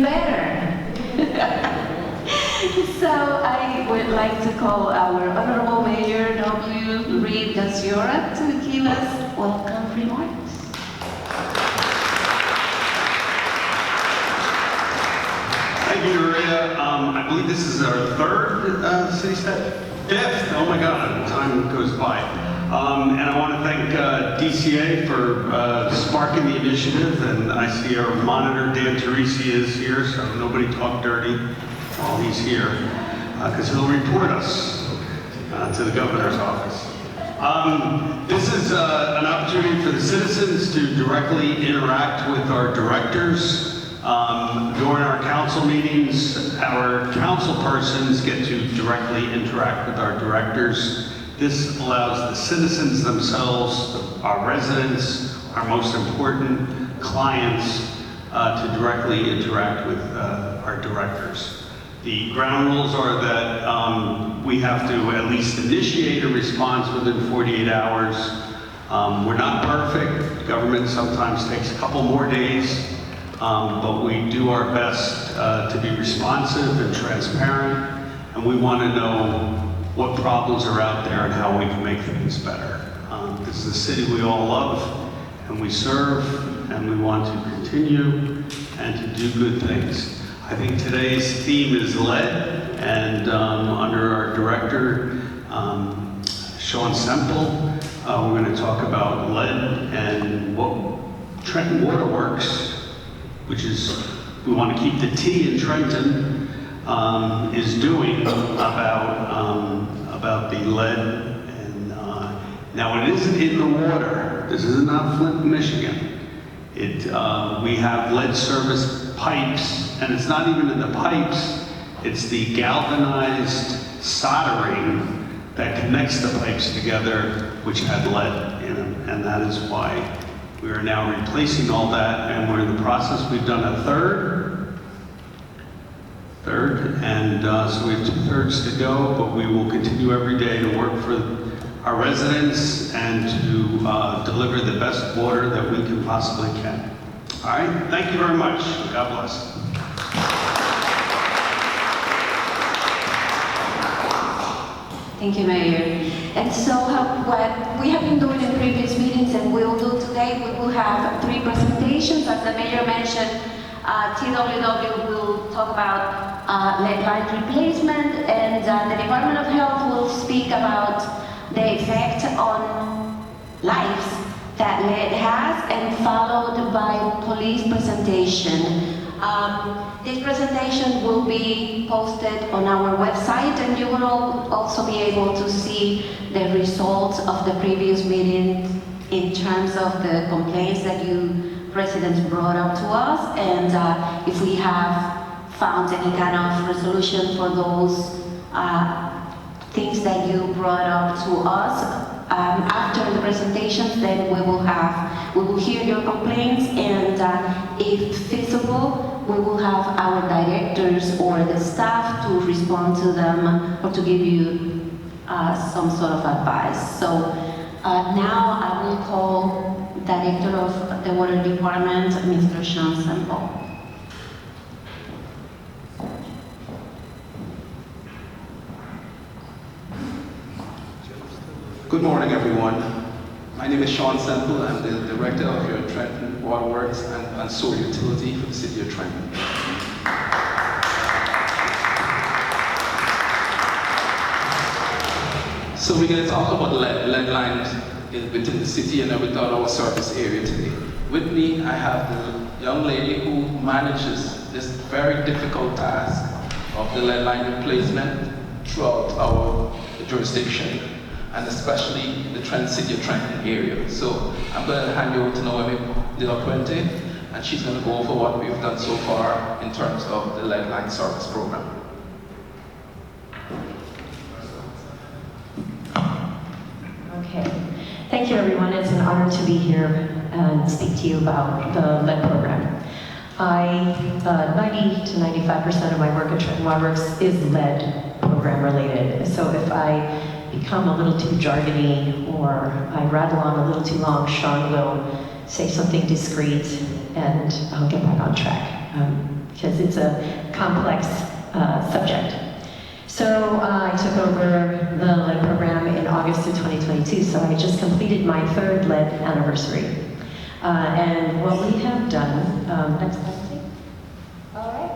better. So I would like to call our Honorable Mayor W. Reed Gaciora to give us welcome remarks. Thank you, Maria. I believe this is our third Citi-Stat. Fifth. Oh my God, time goes by. And I want to thank DCA for sparking the initiative. And I see our monitor, Dan Teresi, is here, so nobody talk dirty while he's here, because he'll report us to the governor's office. This is an opportunity for the citizens to directly interact with our directors. During our council meetings, our council persons get to directly interact with our directors. This allows the citizens themselves, our residents, our most important clients, to directly interact with our directors. The ground rules are that we have to at least initiate a response within 48 hours. We're not perfect. Government sometimes takes a couple more days. But we do our best to be responsive and transparent, and we want to know what problems are out there and how we can make things better. This is a city we all love and we serve, and we want to continue and to do good things. I think today's theme is lead, and under our director, Sean Semple, we're going to talk about lead and what Trenton Waterworks, which is, we want to keep the T in Trenton, is doing about the lead. And now it isn't in the water. This is not Flint, Michigan. We have lead service pipes, and it's not even in the pipes. It's the galvanized soldering that connects the pipes together, which had lead in them, and that is why we are now replacing all that, and we're in the process. We've done a third, and so we have 2/3 to go, but we will continue every day to work for our residents and to deliver the best water that we can possibly can. All right, thank you very much. God bless. Thank you, Mayor. And so what we have been doing in previous meetings and we'll do today, we will have 3 presentations. As the Mayor mentioned, TWW will talk about lead line replacement, and the Department of Health will speak about the effect on lives that lead has, and followed by police presentation. This presentation will be posted on our website, and you will also be able to see the results of the previous meeting in terms of the complaints that you residents brought up to us, and if we have found any kind of resolution for those things that you brought up to us. After the presentations, then we will hear your complaints, and if feasible, we will have our directors or the staff to respond to them or to give you some sort of advice. So now I will call Director of the Water Department, Mr. Sean Semple. Good morning, everyone. My name is Sean Semple. I'm the Director of your Trenton Waterworks and Sewer Utility for the City of Trenton. So we're going to talk about lead lines within the city and within our service area today. With me, I have the young lady who manages this very difficult task of the lead line replacement throughout our jurisdiction, and especially the City of Trenton area. So I'm going to hand you over to Naomi De La Puente, and she's going to go over what we've done so far in terms of the lead line service program. Okay. Thank you, everyone. It's an honor to be here and speak to you about the lead program. 90 to 95% of my work at Trenton Waterworks is lead program related. So if I become a little too jargony or I rattle on a little too long, Sean will say something discreet and I'll get back on track because it's a complex subject. So I took over the lead program in August of 2022, so I just completed my 3rd lead anniversary. And what we have done, next slide, please. All right.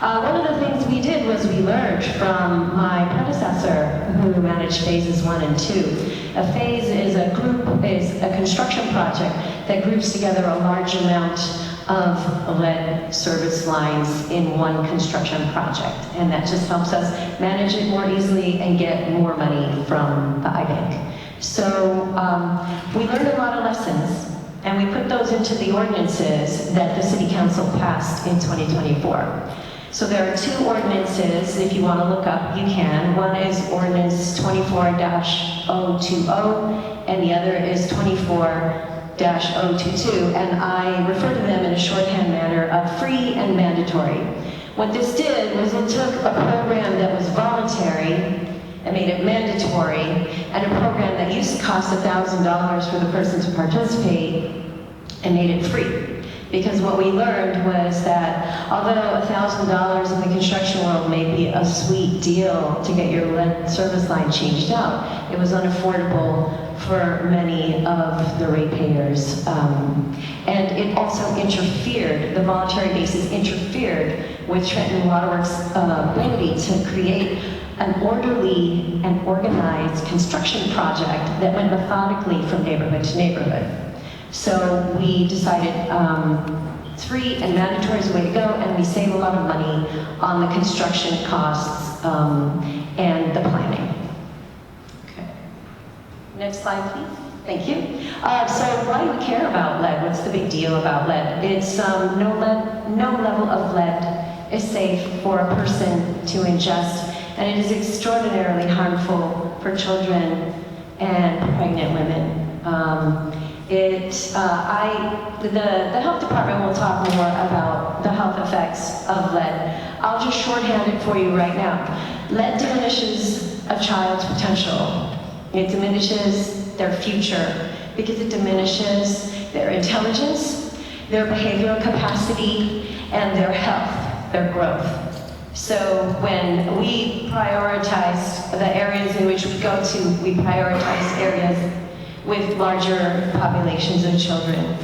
One of the things we did was we learned from my predecessor who managed phases 1 and 2. A phase is a construction project that groups together a large amount of lead service lines in one construction project. And that just helps us manage it more easily and get more money from the IBank. So we learned a lot of lessons, and we put those into the ordinances that the City Council passed in 2024. So there are 2 ordinances, if you want to look up, you can. One is Ordinance 24-020, and the other is 24-022, and I refer to them in a shorthand manner of free and mandatory. What this did was it took a program that was voluntary and made it mandatory, and a program that used to cost $1,000 for the person to participate and made it free. Because what we learned was that although $1,000 in the construction world may be a sweet deal to get your lead service line changed out, it was unaffordable for many of the ratepayers. And it also interfered, the voluntary basis interfered with Trenton Waterworks' ability to create an orderly and organized construction project that went methodically from neighborhood to neighborhood. So we decided free and mandatory is the way to go, and we save a lot of money on the construction costs and the planning. Okay. Next slide, please. Thank you. So why do we care about lead? What's the big deal about lead? It's no level of lead is safe for a person to ingest, and it is extraordinarily harmful for children and pregnant women. The health department will talk more about the health effects of lead. I'll just shorthand it for you right now. Lead diminishes a child's potential. It diminishes their future because it diminishes their intelligence, their behavioral capacity, and their health, their growth. So when we prioritize the areas in which we go to, we prioritize areas with larger populations of children.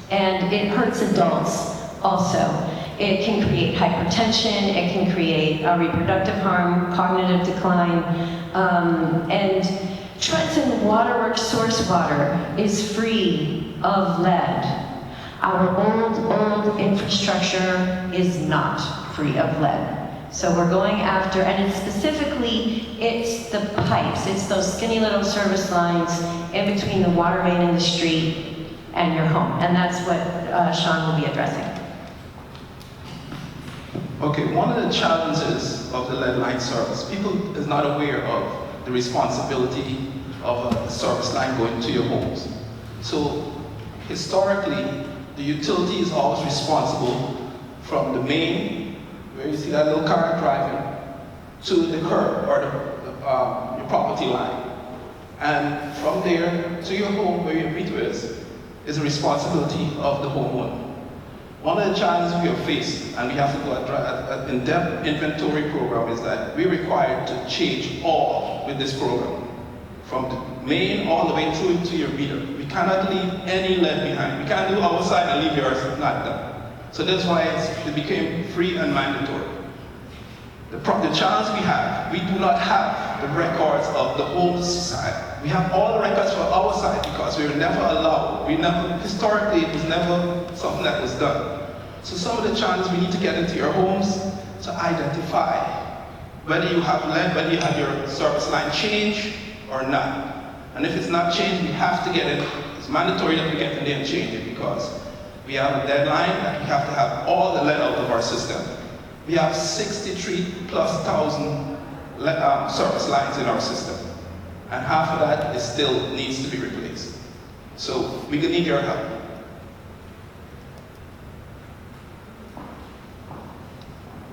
And it hurts adults also. It can create hypertension, it can create reproductive harm, cognitive decline, and Trenton Waterworks source water is free of lead. Our old infrastructure is not free of lead. So we're going after, and it's the pipes, it's those skinny little service lines in between the water main and the street and your home. And that's what Sean will be addressing. Okay, one of the challenges of the lead line service, people is not aware of the responsibility of a service line going to your homes. So historically, the utility is always responsible from the main, where you see that little car driving, to the curb or your property line. And from there to your home where your meter is the responsibility of the homeowner. One of the challenges we have faced, and we have to go an in-depth inventory program, is that we're required to change all with this program. From the main all the way through to your meter. We cannot leave any lead behind. We can't do our side and leave yours not done. So that's why it became free and mandatory. The challenge we have, we do not have the records of the home side. We have all the records for our side because we were never allowed. Historically, it was never something that was done. So some of the challenges we need to get into your homes to identify whether you have lead, whether you have your service line changed or not. And if it's not changed, we have to get it. It's mandatory that we get in there and change it because we have a deadline that we have to have all the lead out of our system. We have 63,000+ service lines in our system. And half of that still needs to be replaced. So we could need your help.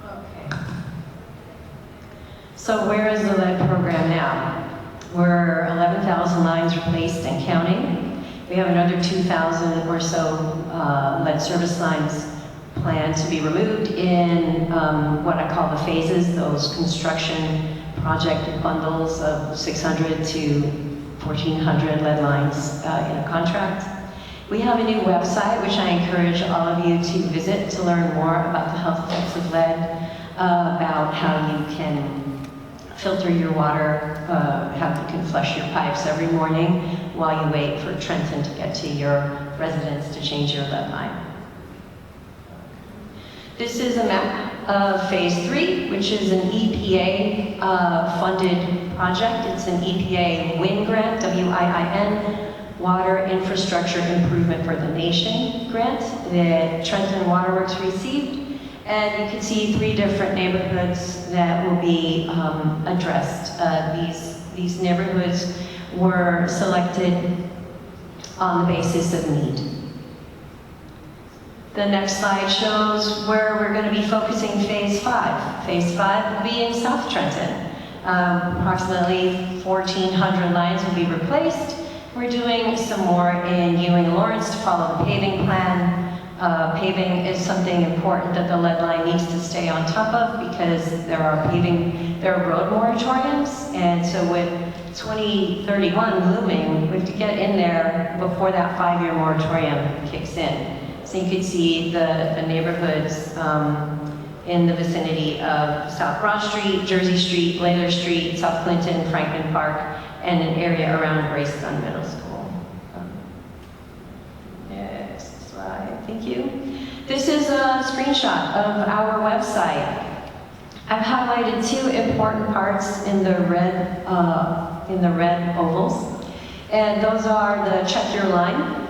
Okay. So where is the lead program now? We're 11,000 lines replaced and counting. We have another 2,000 or so lead service lines planned to be removed in what I call the phases, those construction project bundles of 600 to 1,400 lead lines in a contract. We have a new website, which I encourage all of you to visit to learn more about the health effects of lead, about how you can filter your water, how you can flush your pipes every morning while you wait for Trenton to get to your residence to change your lead line. This is a map of Phase 3, which is an EPA funded project. It's an EPA WIN grant, W-I-I-N, Water Infrastructure Improvement for the Nation grant that Trenton Waterworks received. And you can see 3 different neighborhoods that will be addressed. These neighborhoods were selected on the basis of need. The next slide shows where we're going to be focusing Phase 5. Phase 5 will be in South Trenton. Approximately 1,400 lines will be replaced. We're doing some more in Ewing and Lawrence to follow the paving plan. Paving is something important that the lead line needs to stay on top of because there are road moratoriums, and so with 2031 looming, we have to get in there before that 5-year moratorium kicks in. So you can see the neighborhoods in the vicinity of South Broad Street, Jersey Street, Blair Street, South Clinton, Franklin Park, and an area around Grace Dunn Middle School. Next slide, thank you. This is a screenshot of our website. I've highlighted 2 important parts in the red ovals, and those are the check your line.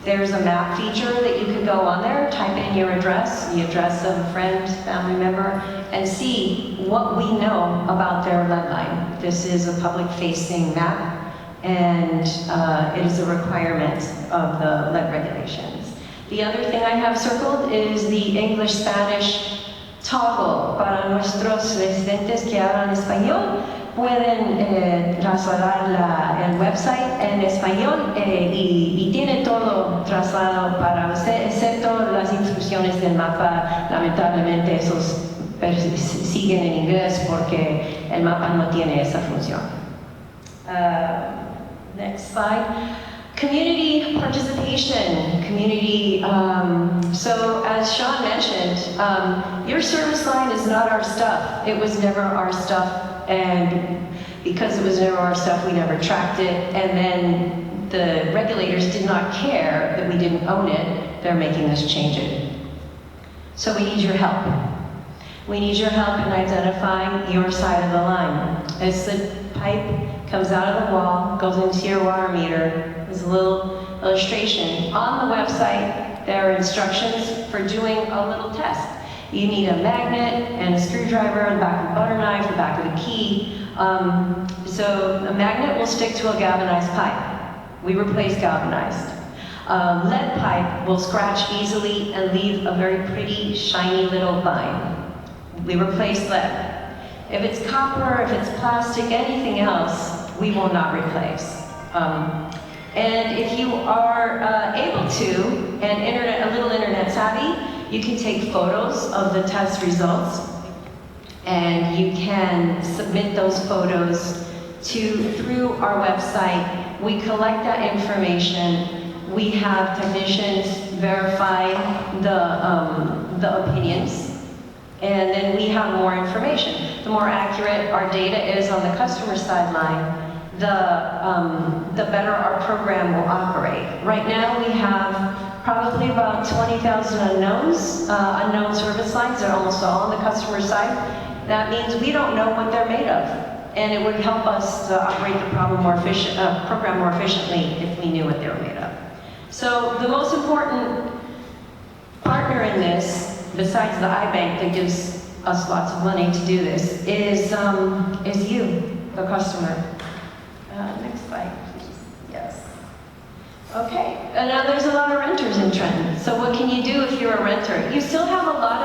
There's a map feature that you can go on there, type in your address, the address of a friend, family member, and see what we know about their lead line. This is a public-facing map, and it is a requirement of the lead regulations. The other thing I have circled is the English-Spanish toggle para nuestros residentes que hablan español. Pueden trasladar el website en español y tiene todo trasladado para usted, excepto las instrucciones del mapa. Lamentablemente esos siguen en inglés porque el mapa no tiene esa función. Next slide. Community participation, so as Sean mentioned, your service line is not our stuff. It was never our stuff. And because it was never our stuff, we never tracked it. And then the regulators did not care that we didn't own it. They're making us change it. So we need your help. We need your help in identifying your side of the line. As the pipe comes out of the wall, goes into your water meter, there's a little illustration. On the website, there are instructions for doing a little test. You need a magnet and a screwdriver, the back of a butter knife, the back of a key. So a magnet will stick to a galvanized pipe. We replace galvanized. Lead pipe will scratch easily and leave a very pretty, shiny little line. We replace lead. If it's copper, if it's plastic, anything else, we will not replace. And if you are able to, and a little internet savvy, you can take photos of the test results, and you can submit those photos through our website. We collect that information. We have technicians verify the opinions, and then we have more information. The more accurate our data is on the customer side line, the better our program will operate. Right now we have probably about 20,000 unknowns, unknown service lines. They're almost all on the customer side. That means we don't know what they're made of. And it would help us to operate the program more efficiently if we knew what they were made of. So the most important partner in this, besides the iBank that gives us lots of money to do this, is you, the customer. Next slide, please. Yes. Okay, and now there's a lot of renters in Trenton. So what can you do if you're a renter? You still have a lot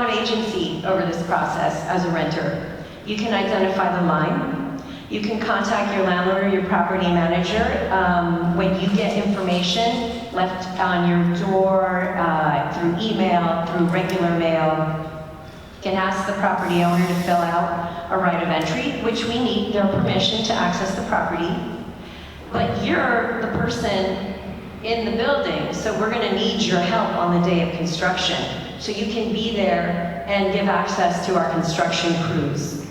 of agency over this process as a renter. You can identify the line. You can contact your landlord or your property manager when you get information. left on your door, through email, through regular mail. You can ask the property owner to fill out a right of entry, which we need their permission to access the property. But you're the person in the building, so we're going to need your help on the day of construction. So you can be there and give access to our construction crews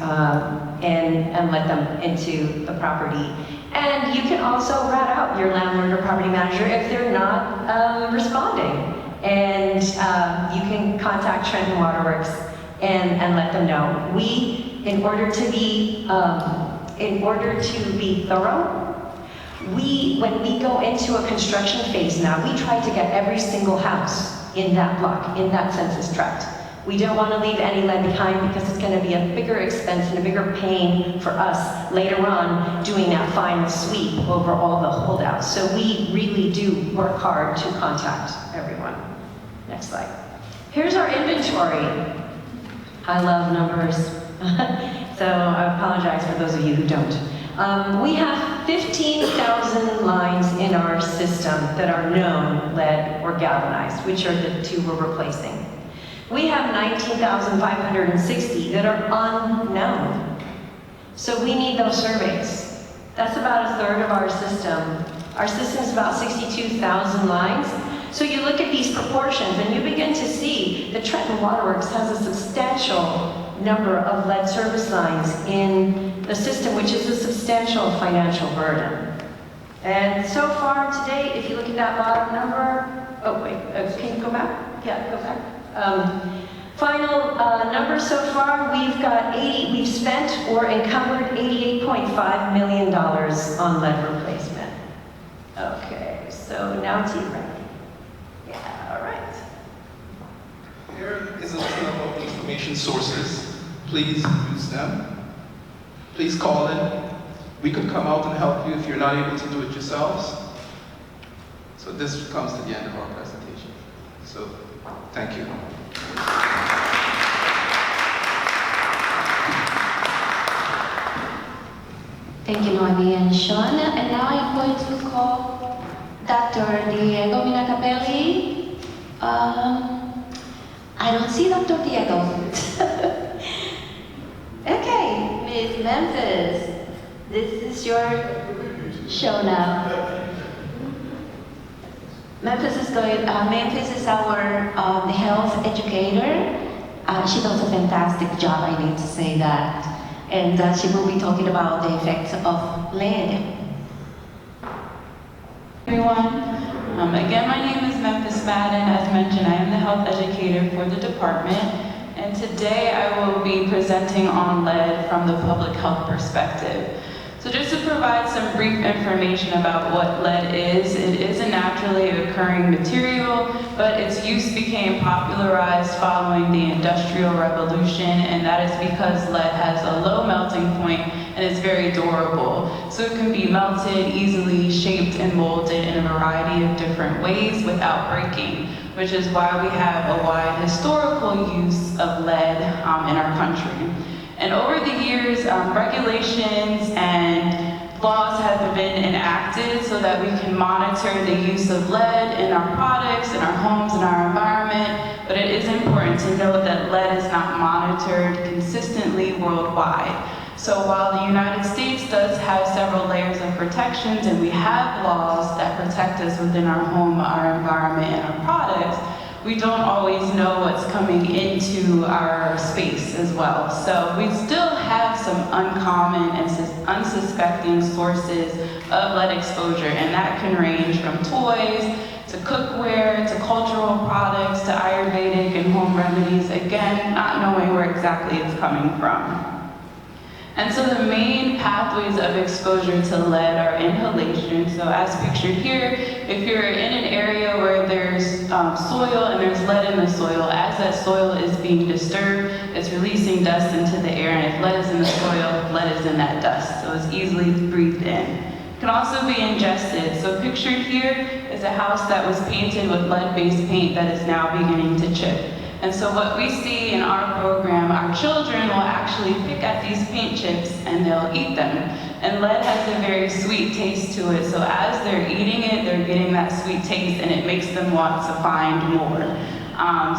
and let them into the property. And you can also rat out your landlord or property manager if they're not responding. And you can contact Trenton Waterworks and let them know. We, in order to be thorough, when we go into a construction phase now, we try to get every single house in that block, in that census tract. We don't want to leave any lead behind because it's going to be a bigger expense and a bigger pain for us later on doing that final sweep over all the holdouts. So we really do work hard to contact everyone. Next slide. Here's our inventory. I love numbers, so I apologize for those of you who don't. We have 15,000 lines in our system that are known lead or galvanized, which are the two we're replacing. We have 19,560 that are unknown. So we need those surveys. That's about a third of our system. Our system is about 62,000 lines. So you look at these proportions and you begin to see that Trenton Waterworks has a substantial number of lead service lines in the system, which is a substantial financial burden. And so far today, if you look at that bottom number, oh wait, can you go back? Yeah, go back. Final numbers so far, we've spent or encumbered $88.5 million on lead replacement. Okay, so now to you, Frank. Yeah, all right. Here is a list of information sources. Please use them. Please call in. We could come out and help you if you're not able to do it yourselves. So this comes to the end of our presentation. So thank you. Thank you, Noemi and Sean. And now I'm going to call Dr. Diego Minacapelli. I don't see Dr. Diego. Okay, Miss Memphis, this is your show now. Memphis is our health educator. She does a fantastic job, I need to say that. And she will be talking about the effects of lead. Everyone. Again, my name is Memphis Madden. As mentioned, I am the health educator for the department. And today I will be presenting on lead from the public health perspective. So just to provide some brief information about what lead is, it is a naturally occurring material, but its use became popularized following the Industrial Revolution, and that is because lead has a low melting point and is very durable. So it can be melted, easily shaped and molded in a variety of different ways without breaking, which is why we have a wide historical use of lead in our country. And over the years, regulations and laws have been enacted so that we can monitor the use of lead in our products, in our homes, in our environment. But it is important to note that lead is not monitored consistently worldwide. So while the United States does have several layers of protections and we have laws that protect us within our home, our environment, and our products, we don't always know what's coming into our space as well. So we still have some uncommon and unsuspecting sources of lead exposure, and that can range from toys to cookware to cultural products to Ayurvedic and home remedies, again, not knowing where exactly it's coming from. And so the main pathways of exposure to lead are inhalation. So as pictured here, if you're in an area where there's soil and there's lead in the soil, as that soil is being disturbed, it's releasing dust into the air, and if lead is in the soil, lead is in that dust. So it's easily breathed in. It can also be ingested. So pictured here is a house that was painted with lead-based paint that is now beginning to chip. And so what we see in our program, our children will actually pick at these paint chips and they'll eat them. And lead has a very sweet taste to it, so as they're eating it, they're getting that sweet taste and it makes them want to find more.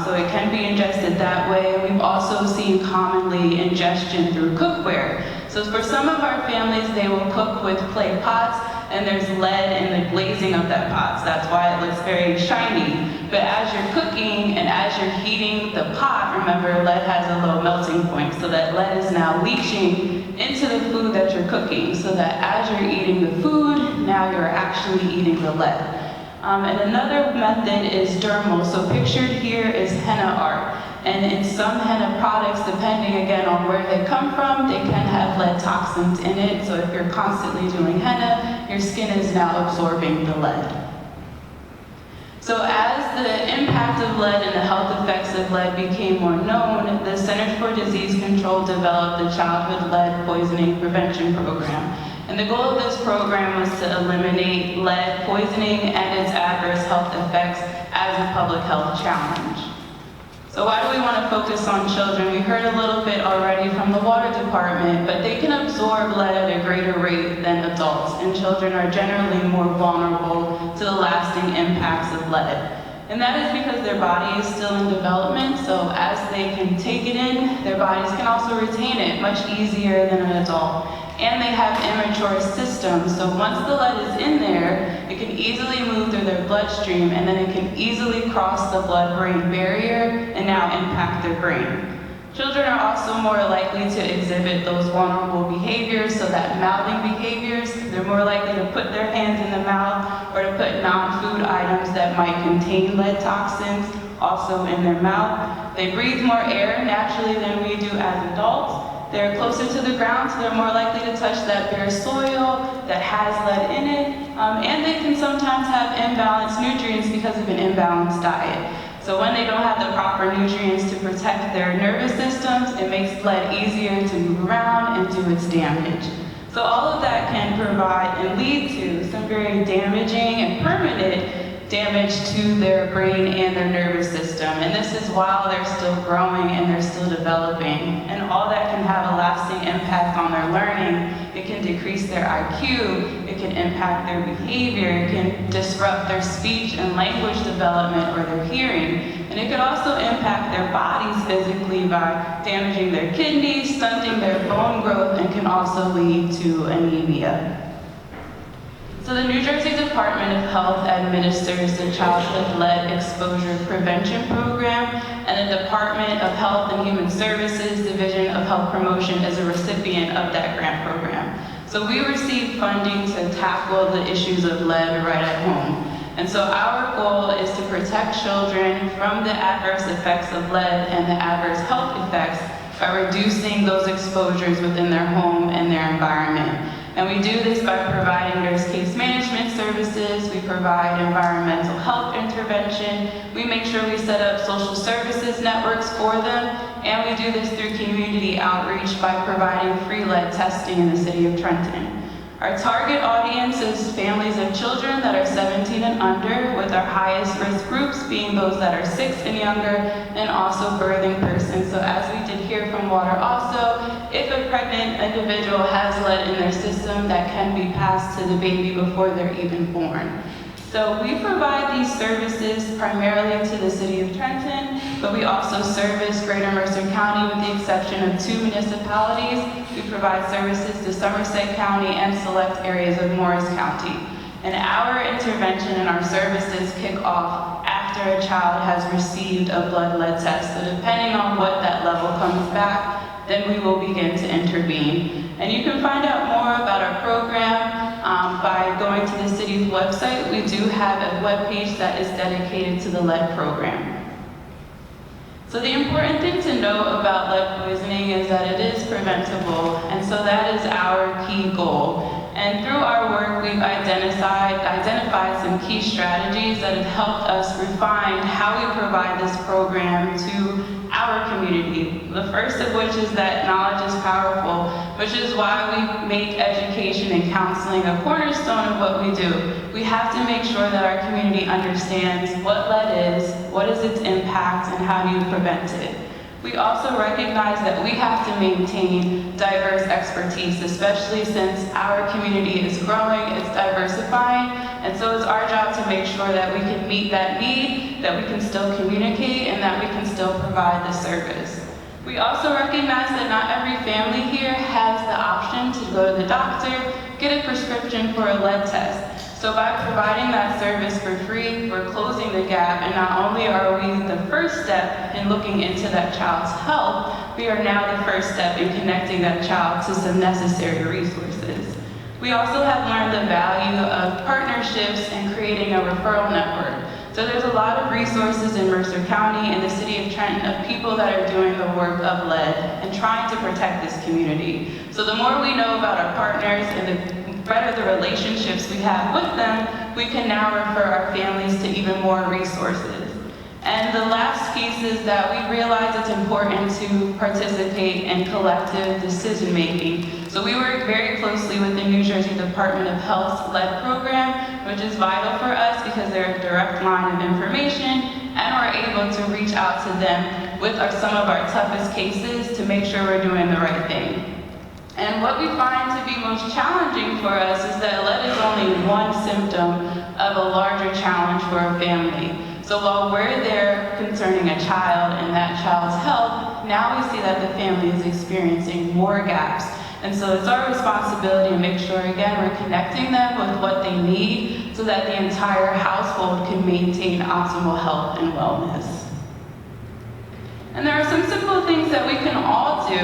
So it can be ingested that way. We've also seen commonly ingestion through cookware. So for some of our families, they will cook with clay pots, and there's lead in the glazing of that pot. So that's why it looks very shiny. But as you're cooking and as you're heating the pot, remember lead has a low melting point, so that lead is now leaching into the food that you're cooking, so that as you're eating the food, now you're actually eating the lead. And another method is dermal. So pictured here is henna art. And in some henna products, depending again on where they come from, they can have lead toxins in it. So if you're constantly doing henna, your skin is now absorbing the lead. So as the impact of lead and the health effects of lead became more known, the Centers for Disease Control developed the Childhood Lead Poisoning Prevention Program. And the goal of this program was to eliminate lead poisoning and its adverse health effects as a public health challenge. So why do we want to focus on children? We heard a little bit already from the water department, but they can absorb lead at a greater rate than adults, and children are generally more vulnerable to the lasting impacts of lead. And that is because their body is still in development, so as they can take it in, their bodies can also retain it much easier than an adult. And they have immature systems, so once the lead is in there, it can easily move through their bloodstream, and then it can easily cross the blood-brain barrier and now impact their brain. Children are also more likely to exhibit those vulnerable behaviors, so that mouthing behaviors, they're more likely to put their hands in the mouth or to put non-food items that might contain lead toxins also in their mouth. They breathe more air naturally than we do as adults. They're closer to the ground, so they're more likely to touch that bare soil that has lead in it. And they can sometimes have imbalanced nutrients because of an imbalanced diet. So when they don't have the proper nutrients to protect their nervous systems, it makes lead easier to move around and do its damage. So all of that can provide and lead to some very damaging and permanent damage to their brain and their nervous system. And this is while they're still growing and they're still developing. And all that can have a lasting impact on their learning. It can decrease their IQ, it can impact their behavior, it can disrupt their speech and language development or their hearing. And it could also impact their bodies physically by damaging their kidneys, stunting their bone growth, and can also lead to anemia. So the New Jersey Department of Health administers the Childhood Lead Exposure Prevention Program, and the Department of Health and Human Services Division of Health Promotion is a recipient of that grant program. So we receive funding to tackle the issues of lead right at home. And so our goal is to protect children from the adverse effects of lead and the adverse health effects by reducing those exposures within their home and their environment. And we do this by providing nurse case management services, we provide environmental health intervention, we make sure we set up social services networks for them, and we do this through community outreach by providing free lead testing in the city of Trenton. Our target audience is families of children that are 17 and under, with our highest risk groups being those that are 6 and younger, and also birthing persons. So as we did hear from Water also, if a pregnant individual has lead in their system, that can be passed to the baby before they're even born. So we provide these services primarily to the city of Trenton, but we also service Greater Mercer County with the exception of 2 municipalities. We provide services to Somerset County and select areas of Morris County. And our intervention and our services kick off after a child has received a blood lead test. So depending on what that level comes back, then we will begin to intervene. And you can find out more about our program by going to the city's website. We do have a webpage that is dedicated to the lead program. So the important thing to know about lead poisoning is that it is preventable, and so that is our key goal. And through our work, we've identified some key strategies that have helped us refine how we provide this program to our community. The first of which is that knowledge is powerful, which is why we make education and counseling a cornerstone of what we do. We have to make sure that our community understands what lead is, what is its impact, and how do you prevent it. We also recognize that we have to maintain diverse expertise, especially since our community is growing, it's diversifying, and so it's our job to make sure that we can meet that need, that we can still communicate, and that we can still provide the service. We also recognize that not every family here has the option to go to the doctor, get a prescription for a lead test. So by providing that service for free, we're closing the gap, and not only are we the first step in looking into that child's health, we are now the first step in connecting that child to some necessary resources. We also have learned the value of partnerships and creating a referral network. So there's a lot of resources in Mercer County and the city of Trenton of people that are doing the work of lead and trying to protect this community. So the more we know about our partners and the better the relationships we have with them, we can now refer our families to even more resources. And the last piece is that we realize it's important to participate in collective decision making. So we work very closely with the New Jersey Department of Health's lead program, which is vital for us because they're a direct line of information, and we're able to reach out to them with some of our toughest cases to make sure we're doing the right thing. And what we find to be most challenging for us is that lead is only one symptom of a larger challenge for a family. So while we're there concerning a child and that child's health, now we see that the family is experiencing more gaps. And so it's our responsibility to make sure, again, we're connecting them with what they need so that the entire household can maintain optimal health and wellness. And there are some simple things that we can all do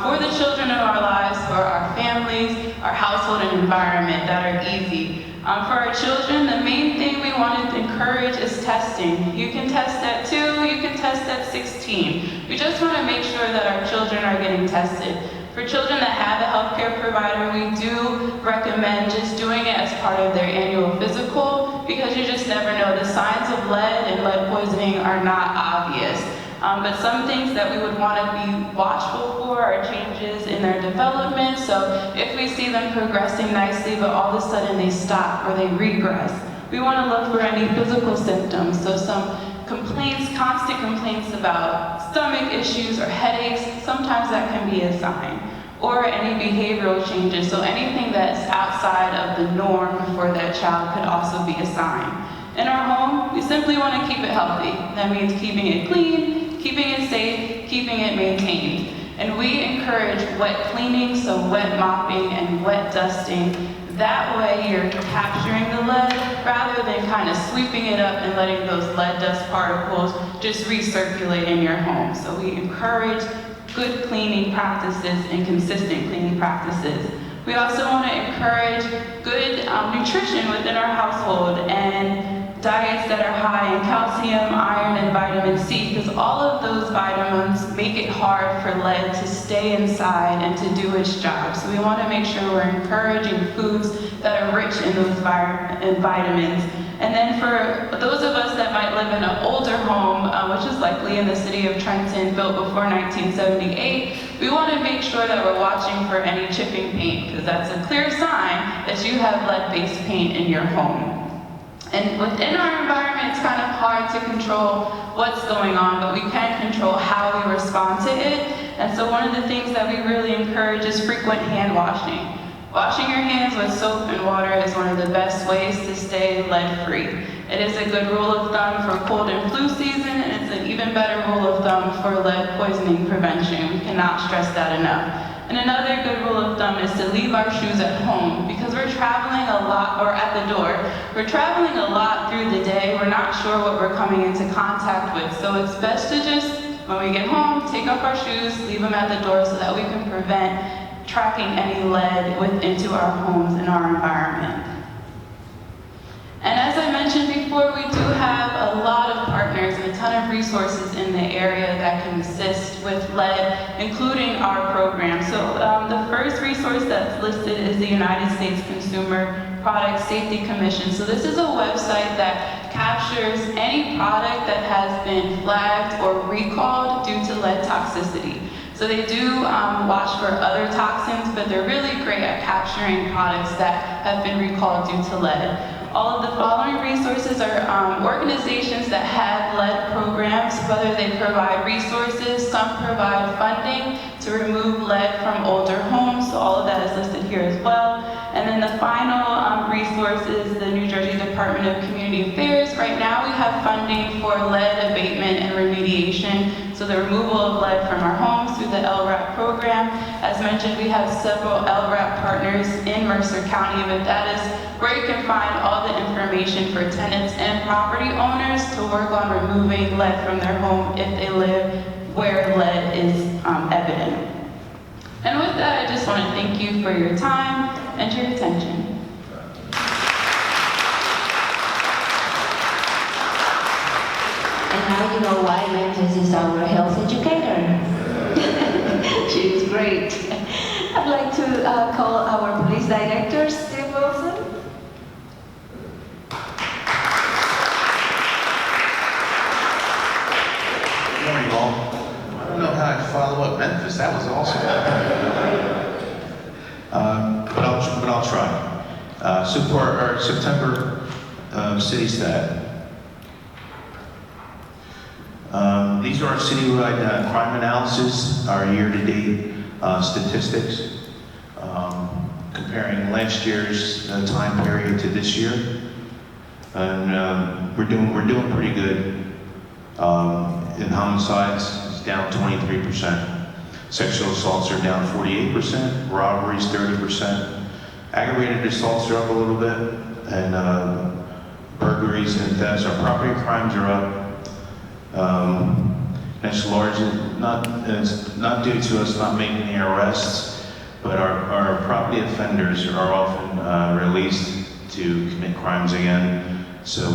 for the children of our lives, for our families, our household and environment that are easy. For our children, the main thing we want to encourage is testing. You can test at 2, you can test at 16. We just want to make sure that our children are getting tested. For children that have a healthcare provider, we do recommend just doing it as part of their annual physical because you just never know. The signs of lead and lead poisoning are not obvious. But some things that we would want to be watchful for are changes in their development. So if we see them progressing nicely, but all of a sudden they stop or they regress, we want to look for any physical symptoms. So some complaints, constant complaints about stomach issues or headaches, sometimes that can be a sign. Or any behavioral changes, so anything that's outside of the norm for that child could also be a sign. In our home, we simply want to keep it healthy. That means keeping it clean, keeping it safe, keeping it maintained. And we encourage wet cleaning, so wet mopping and wet dusting. That way you're capturing the lead rather than kind of sweeping it up and letting those lead dust particles just recirculate in your home. So we encourage good cleaning practices and consistent cleaning practices. We also want to encourage good nutrition within our household and diets that are high in calcium, iron, and vitamin C, because all of those vitamins make it hard for lead to stay inside and to do its job. So we want to make sure we're encouraging foods that are rich in those vitamins. And then for those of us that might live in an older home, which is likely in the city of Trenton, built before 1978, we want to make sure that we're watching for any chipping paint, because that's a clear sign that you have lead-based paint in your home. And within our environment, it's kind of hard to control what's going on, but we can control how we respond to it. And so one of the things that we really encourage is frequent hand washing. Washing your hands with soap and water is one of the best ways to stay lead-free. It is a good rule of thumb for cold and flu season, and it's an even better rule of thumb for lead poisoning prevention. We cannot stress that enough. And another good rule of thumb is to leave our shoes at home because we're traveling a lot, or at the door. We're traveling a lot through the day. We're not sure what we're coming into contact with. So it's best to just, when we get home, take off our shoes, leave them at the door so that we can prevent tracking any lead into our homes and our environment. And as I mentioned before, we do have a lot of partners and a ton of resources in the area that can assist with lead, including our program. So the first resource that's listed is the United States Consumer Product Safety Commission. So this is a website that captures any product that has been flagged or recalled due to lead toxicity. So they do watch for other toxins, but they're really great at capturing products that have been recalled due to lead. All of the following resources are organizations that have lead programs, whether they provide resources, some provide funding to remove lead from older homes, so all of that is listed here as well. And then the final resource is the New Jersey Department of Community Affairs. Right now we have funding for lead abatement and remediation, so the removal of lead from our homes through the LRAP program. As mentioned, we have several LRAP partners in Mercer County, but that is where you can find all the information for tenants and property owners to work on removing lead from their home if they live where lead is evident. And with that, I just want to thank you for your time and your attention. And now you know why Memphis is our health educator. She is great. I'd like to call our police director, Steve Wilson. Good morning, all. I don't know how I follow up Memphis. That was awesome. But I'll try. So for our September Citi-Stat, these are our citywide crime analysis, our year-to-date statistics, comparing last year's time period to this year, and we're doing pretty good. In homicides, it's down 23%. Sexual assaults are down 48%. Robberies 30%. Aggravated assaults are up a little bit, and burglaries and thefts. Our property crimes are up. That's largely it's not due to us not making any arrests, but our property offenders are often released to commit crimes again. So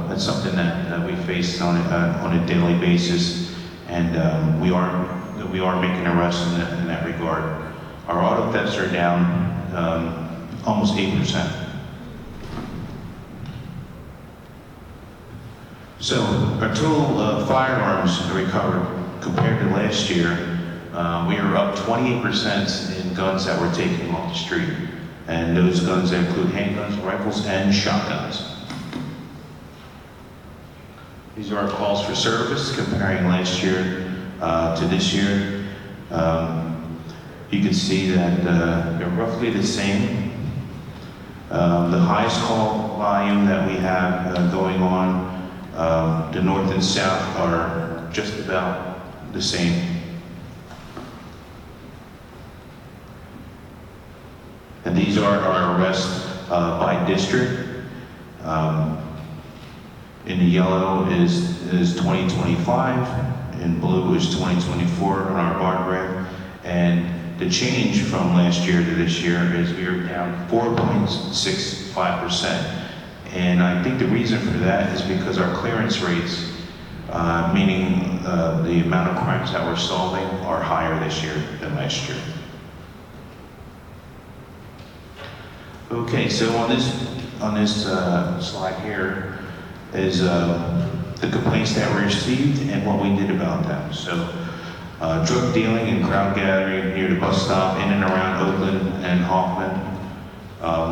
that's something that we face on a daily basis, and we are making arrests in that regard. Our auto thefts are down almost 8%. So our total firearms recovered compared to last year, we are up 28% in guns that we're taking off the street, and those guns include handguns, rifles, and shotguns. These are our calls for service comparing last year to this year. You can see that they're roughly the same. The highest call volume that we have going on, the north and south are just about the same. And these are our arrests by district. In the yellow is 2025, in blue is 2024 on our bar graph, and the change from last year to this year is we are down 4.65%. And I think the reason for that is because our clearance rates, meaning the amount of crimes that we're solving, are higher this year than last year. Okay, so on this slide here is the complaints that were received and what we did about them. So drug dealing and crowd gathering near the bus stop in and around Oakland and Hoffman.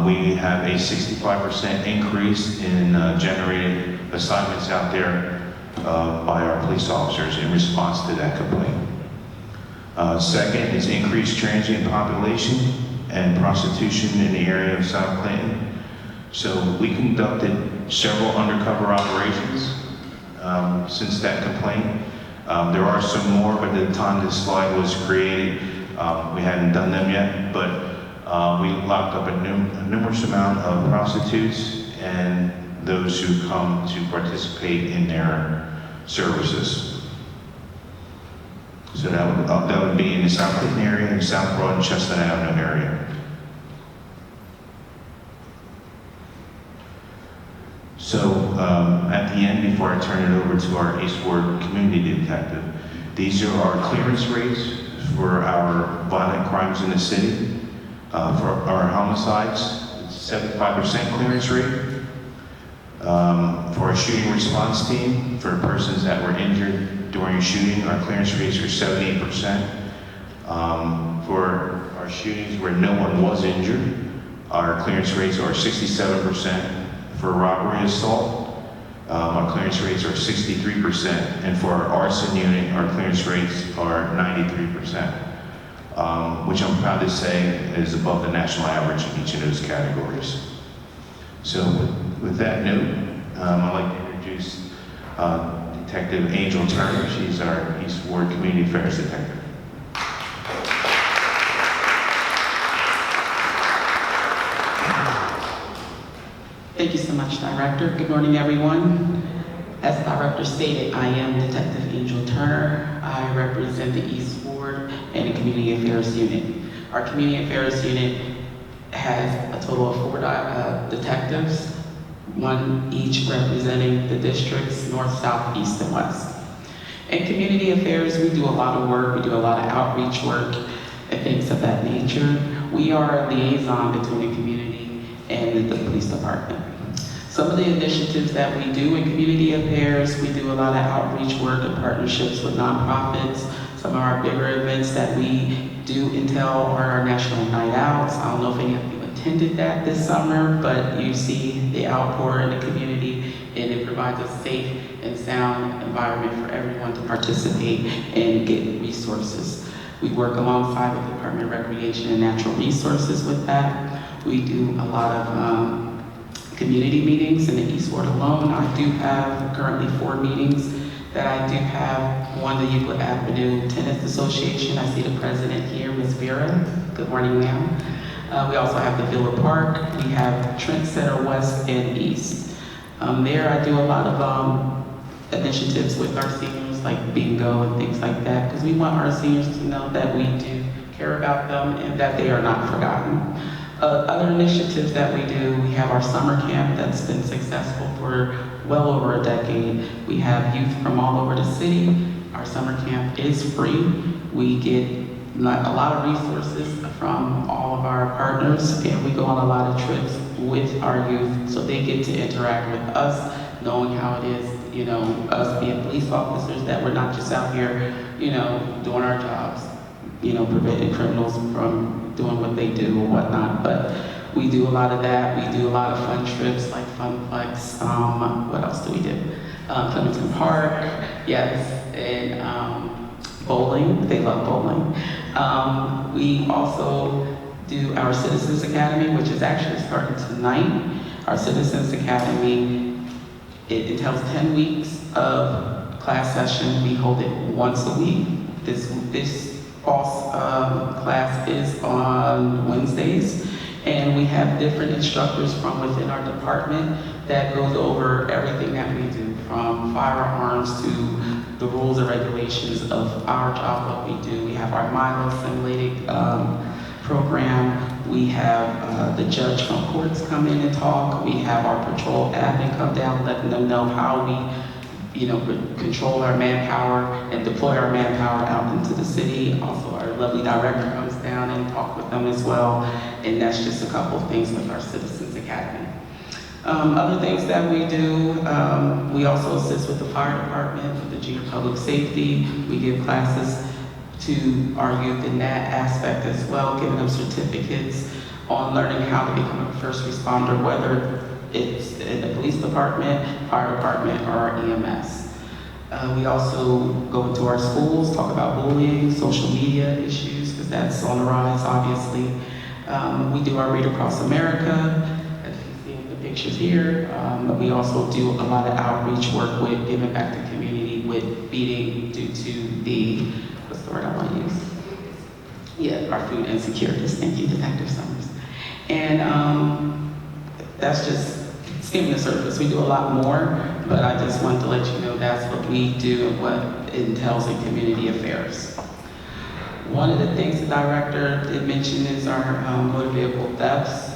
We have a 65% increase in generated assignments out there by our police officers in response to that complaint. Second is increased transient population and prostitution in the area of South Clinton. So we conducted several undercover operations since that complaint. There are some more, but at the time this slide was created, we hadn't done them yet, but we locked up a numerous amount of prostitutes and those who come to participate in their services. So that would be in the South Clinton area, and South Broad and Chestnut Avenue area. So at the end, before I turn it over to our East Ward community detective, these are our clearance rates for our violent crimes in the city. For our homicides, it's 75% clearance rate. For our shooting response team, for persons that were injured during a shooting, our clearance rates are 78%. For our shootings where no one was injured, our clearance rates are 67%. For robbery assault, our clearance rates are 63%, and for our arson unit, our clearance rates are 93%, which I'm proud to say is above the national average in each of those categories. So with that note, I'd like to introduce Detective Angel Turner. She's our East Ward Community Affairs Detective. Thank you so much, Director. Good morning, everyone. As the Director stated, I am Detective Angel Turner. I represent the East Ward and the Community Affairs Unit. Our Community Affairs Unit has a total of 4 detectives, one each representing the districts, north, south, east, and west. In Community Affairs, we do a lot of work. We do a lot of outreach work and things of that nature. We are a liaison between the community and the police department. Some of the initiatives that we do in Community Affairs, we do a lot of outreach work and partnerships with nonprofits. Some of our bigger events that we do entail are our National Night Outs. I don't know if any of you attended that this summer, but you see the outpour in the community, and it provides a safe and sound environment for everyone to participate and get resources. We work alongside with the Department of Recreation and Natural Resources with that. We do a lot of community meetings in the East Ward alone. I do have currently 4 meetings that I do have. One, the Euclid Avenue Tennis Association. I see the president here, Ms. Vera. Good morning, ma'am. We also have the Villa Park. We have Trenton Center West and East. There I do a lot of initiatives with our seniors, like bingo and things like that, because we want our seniors to know that we do care about them and that they are not forgotten. Other initiatives that we do, we have our summer camp that's been successful for well over a decade. We have youth from all over the city. Our summer camp is free. We get a lot of resources from all of our partners, and we go on a lot of trips with our youth so they get to interact with us, knowing how it is, you know, us being police officers, that we're not just out here, you know, doing our jobs, you know, preventing criminals from doing what they do or whatnot. But we do a lot of that. We do a lot of fun trips like Funplex. What else do we do? Clemson Park, yes, and bowling. They love bowling. We also do our Citizens Academy, which is actually starting tonight. Our Citizens Academy, it entails 10 weeks of class session. We hold it once a week. This fall class is on Wednesdays, and we have different instructors from within our department that goes over everything that we do, from firearms to the rules and regulations of our job, what we do. We have our Milo simulated program. We have the judge from courts come in and talk. We have our patrol admin come down, letting them know how we, you know, control our manpower and deploy our manpower out into the city. Also, our lovely director comes down and talks with them as well. And that's just a couple of things with our Citizens Academy. Other things that we do, we also assist with the fire department, with the junior public safety. We give classes to our youth in that aspect as well, giving them certificates on learning how to become a first responder, whether it's in the police department, fire department, or EMS. We also go into our schools, talk about bullying, social media issues, because that's on the rise, obviously. We do our Read Across America, as you see in the pictures here. But we also do a lot of outreach work with giving back to community with feeding due to the, what's the word I want to use? Yeah, our food insecurities. Thank you, Detective Summers. And that's just skimming the surface. We do a lot more, but I just wanted to let you know that's what we do and what it entails in community affairs. One of the things the director did mention is our motor vehicle thefts.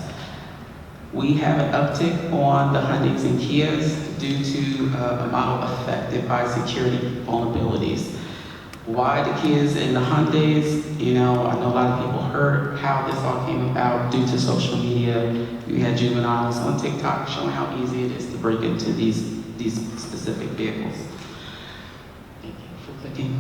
We have an uptick on the Hyundais and Kias due to a model affected by security vulnerabilities. Why the Kias and the Hyundais? You know, I know a lot of people heard how this all came about due to social media. We had juveniles on TikTok showing how easy it is to break into these specific vehicles. Thank you for clicking.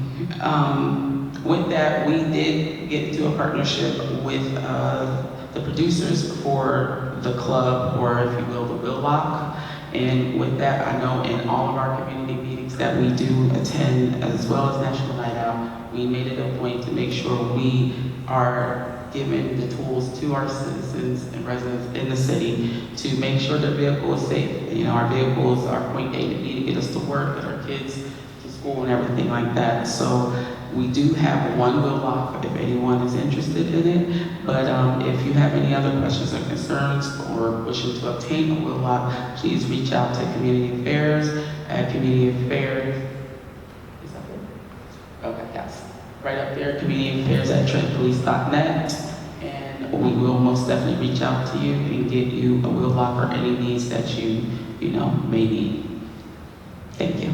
With that, we did get into a partnership with the producers for the club, or if you will, the Will Lock. And with that, I know in all of our community meetings that we do attend, as well as National Night Out, we made it a point to make sure we are giving the tools to our citizens and residents in the city to make sure their vehicle is safe. You know, our vehicles are point A to B to get us to work, get our kids to school and everything like that. So we do have one wheel lock if anyone is interested in it. But if you have any other questions or concerns or wishing to obtain a wheel lock, please reach out to Community Affairs at Community Affairs. Is that it? Okay, yes. Right up there, Community Affairs at TrentPolice.net. And we will most definitely reach out to you and get you a wheel lock or any needs that you may need. Thank you.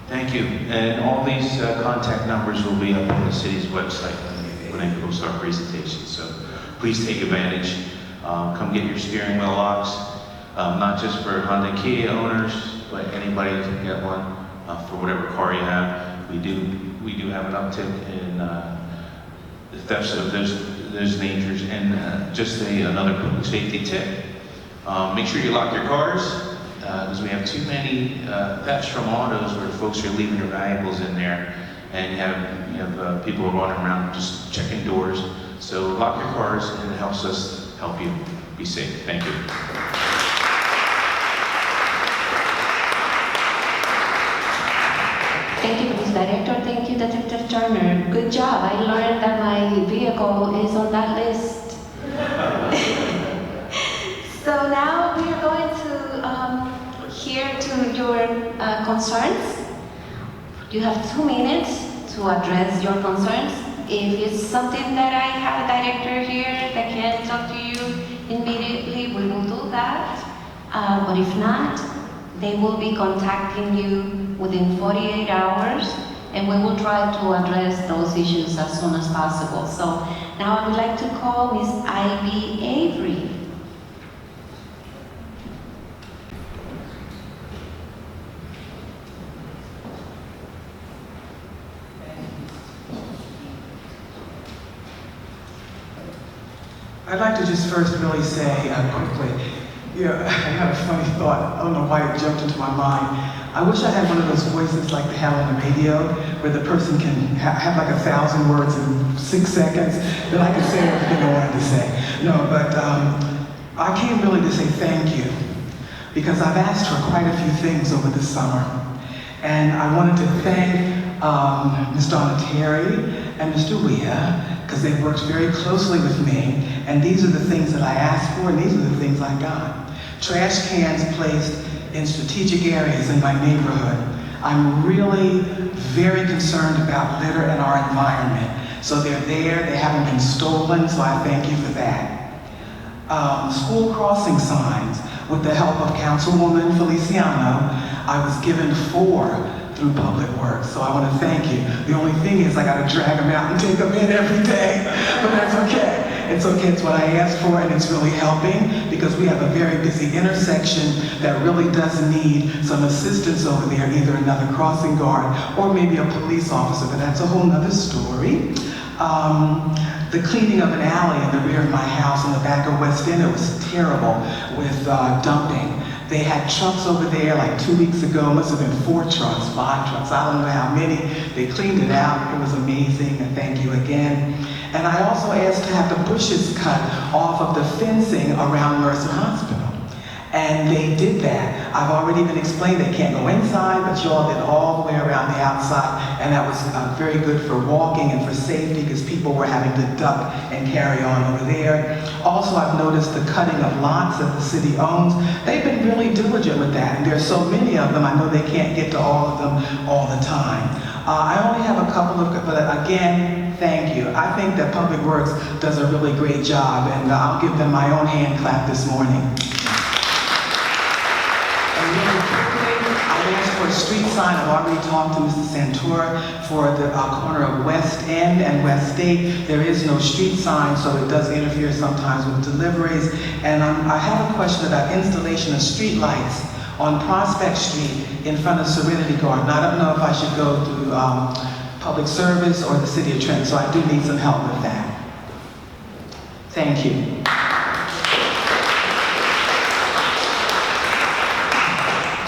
Thank you. And all these contact numbers will be up on the city's website when I post our presentation. So please take advantage. Come get your steering wheel locks, not just for Honda and Kia owners, but anybody can get one for whatever car you have. We do have an uptick in the thefts of those natures. And just another public safety tip: make sure you lock your cars. Because we have too many thefts from autos where folks are leaving their valuables in there, and you have people running around just checking doors. So lock your cars, and it helps us help you be safe. Thank you. Thank you, Police Director. Thank you, Detective Turner. Good job. I learned that my vehicle is on that list. So now we are going to hear to your concerns. You have 2 minutes to address your concerns. If it's something that I have a director here that can talk to you immediately, we will do that. But if not, they will be contacting you within 48 hours, and we will try to address those issues as soon as possible. So now I would like to call Ms. Ivy Avery. I'd like to just first really say quickly, I had a funny thought. I don't know why it jumped into my mind. I wish I had one of those voices like they have on the radio, where the person can have like 1,000 words in 6 seconds, then I can say everything I wanted to say. No, but I came really to say thank you, because I've asked for quite a few things over the summer. And I wanted to thank Ms. Donna Terry and Mr. Weah, because they worked very closely with me, and these are the things that I asked for, and these are the things I got. Trash cans placed in strategic areas in my neighborhood. I'm really very concerned about litter in our environment. So they're there, they haven't been stolen, so I thank you for that. School crossing signs, with the help of Councilwoman Feliciano, I was given 4 through Public Works, so I want to thank you. The only thing is I got to drag them out and take them in every day, but that's okay. It's okay, it's what I asked for, and it's really helping, because we have a very busy intersection that really does need some assistance over there, either another crossing guard or maybe a police officer, but that's a whole nother story. The cleaning of an alley in the rear of my house in the back of West End, it was terrible with dumping. They had trucks over there like 2 weeks ago, must have been 4 trucks, 5 trucks, I don't know how many. They cleaned it out, it was amazing, and thank you again. And I also asked to have the bushes cut off of the fencing around Mercer Hospital. And they did that. I've already been explained they can't go inside, but you all did all the way around the outside, and that was very good for walking and for safety, because people were having to duck and carry on over there. Also, I've noticed the cutting of lots that the city owns. They've been really diligent with that, and there's so many of them, I know they can't get to all of them all the time. I only have a couple of, but again, thank you. I think that Public Works does a really great job, and I'll give them my own hand clap this morning. And really quickly, I asked for a street sign. I've already talked to Mr. Santora for the corner of West End and West State. There is no street sign, so it does interfere sometimes with deliveries. And I have a question about installation of street lights on Prospect Street in front of Serenity Garden. I don't know if I should go through public service or the city of Trenton, so I do need some help with that. Thank you.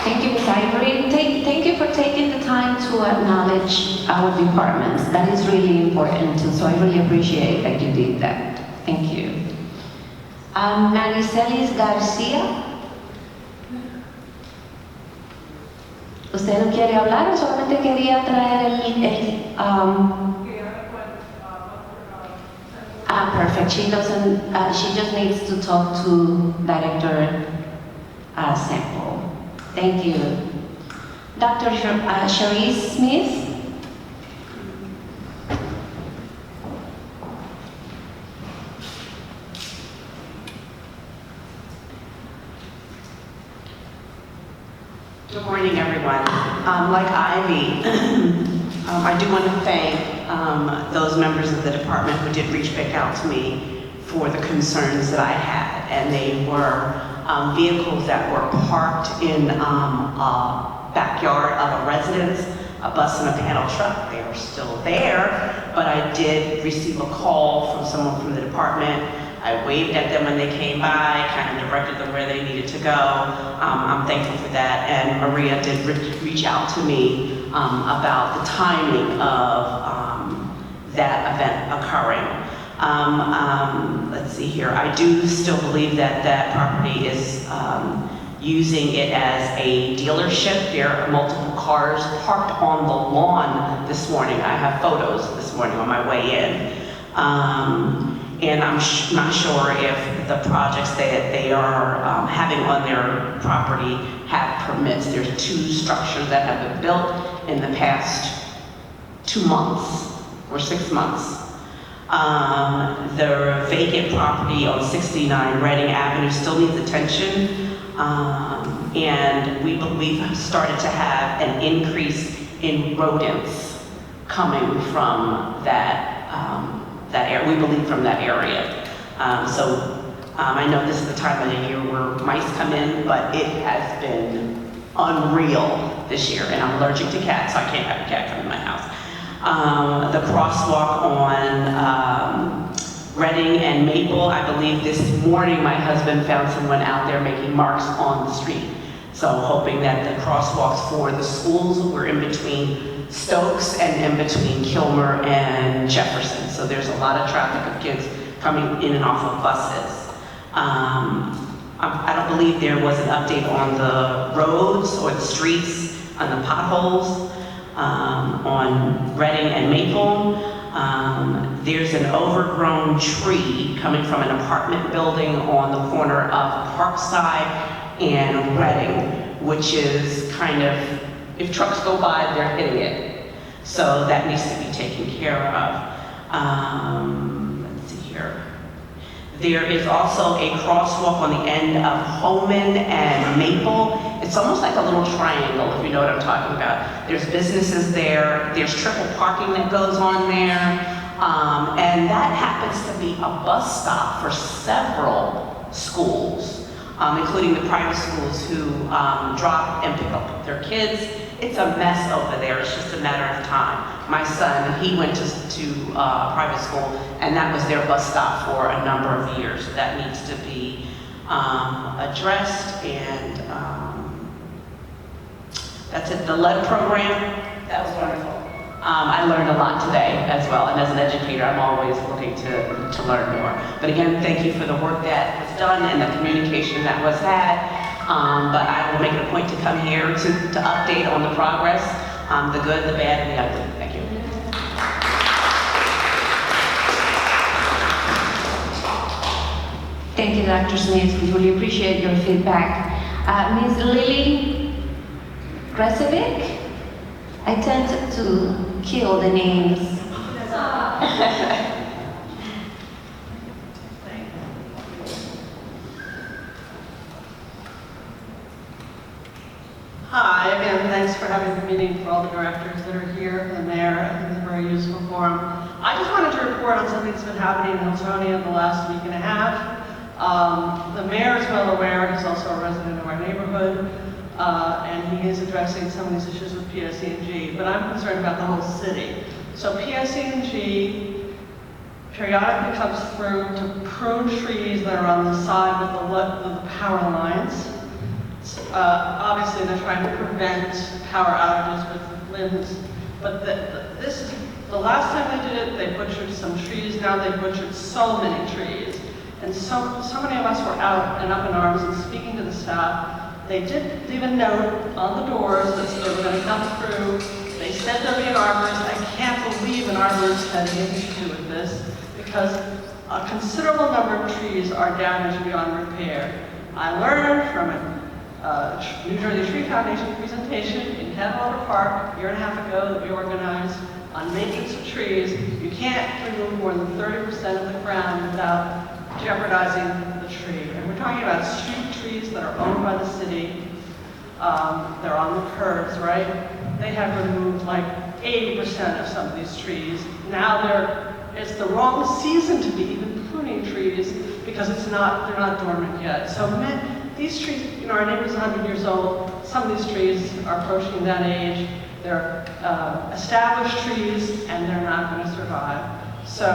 Thank you, Ms. Ivory. Thank you for taking the time to acknowledge our departments. That is really important too, so I really appreciate that you did that. Thank you. Maricelis García. ¿Usted no quiere hablar o solamente quería traer perfect. She doesn't, she just needs to talk to Director Sample. Thank you. Dr. Cherise Smith. Good morning, everyone. Like Ivy, I do want to thank those members of the department who did reach back out to me for the concerns that I had, and they were vehicles that were parked in a backyard of a residence, a bus and a panel truck. They are still there, but I did receive a call from someone from the department. I waved at them when they came by, kind of directed them where they needed to go. I'm thankful for that, and Maria did reach out to me about the timing of that event occurring. Let's see here. I do still believe that that property is using it as a dealership. There are multiple cars parked on the lawn this morning. I have photos this morning on my way in. And I'm not sure if the projects that they are having on their property have permits. There's 2 structures that have been built in the past 2 months or 6 months. The vacant property on 69 Reading Avenue still needs attention. And we've started to have an increase in rodents coming from that area, we believe from that area. I know this is the time of the year where mice come in, but it has been unreal this year, and I'm allergic to cats, so I can't have a cat come in my house. The crosswalk on Reading and Maple, I believe this morning my husband found someone out there making marks on the street. So hoping that the crosswalks for the schools were in between Stokes and in between Kilmer and Jefferson. So there's a lot of traffic of kids coming in and off of buses. I don't believe there was an update on the roads or the streets, on the potholes, on Reading and Maple. There's an overgrown tree coming from an apartment building on the corner of Parkside and Reading, which is kind of, if trucks go by, they're hitting it. So that needs to be taken care of. Let's see here. There is also a crosswalk on the end of Homan and Maple. It's almost like a little triangle, if you know what I'm talking about. There's businesses there. There's triple parking that goes on there. And that happens to be a bus stop for several schools, including the private schools who drop and pick up their kids. It's a mess over there. It's just a matter of time. My son, he went to private school, and that was their bus stop for a number of years. So that needs to be addressed, and that's it. The lead program, that was wonderful. I learned a lot today as well, and as an educator, I'm always looking to learn more. But again, thank you for the work that was done and the communication that was had. But I will make it a point to come here to update on the progress, the good, the bad, and the ugly. Thank you. Thank you, Dr. Smith. We really appreciate your feedback. Ms. Lily Kresevic, I tend to kill the names. Hi, again, thanks for having the meeting, for all the directors that are here, and the mayor. I think it's a very useful forum. I just wanted to report on something that's been happening in Hiltonia in the last week and a half. The mayor is well aware, he's also a resident of our neighborhood, and he is addressing some of these issues with PSE&G, but I'm concerned about the whole city. So PSE&G periodically comes through to prune trees that are on the side of the power lines. Obviously, they're trying to prevent power outages with limbs, but this is the last time they did it. They butchered some trees. Now they butchered so many trees, and so many of us were out and up in arms and speaking to the staff. They did leave a note on the doors that said they were going to come through. They said there'll be an arborist. I can't believe an arborist had anything to do with this, because a considerable number of trees are damaged beyond repair. I learned from a New Jersey Tree Foundation presentation in Cadwallader Park a year and a half ago that we organized on maintenance of trees. You can't remove more than 30% of the crown without jeopardizing the tree. And we're talking about street trees that are owned by the city. They're on the curbs, right? They have removed like 80% of some of these trees. Now it's the wrong season to be even pruning trees because they're not dormant yet. So these trees, our neighbor's 100 years old. Some of these trees are approaching that age. They're established trees, and they're not going to survive. So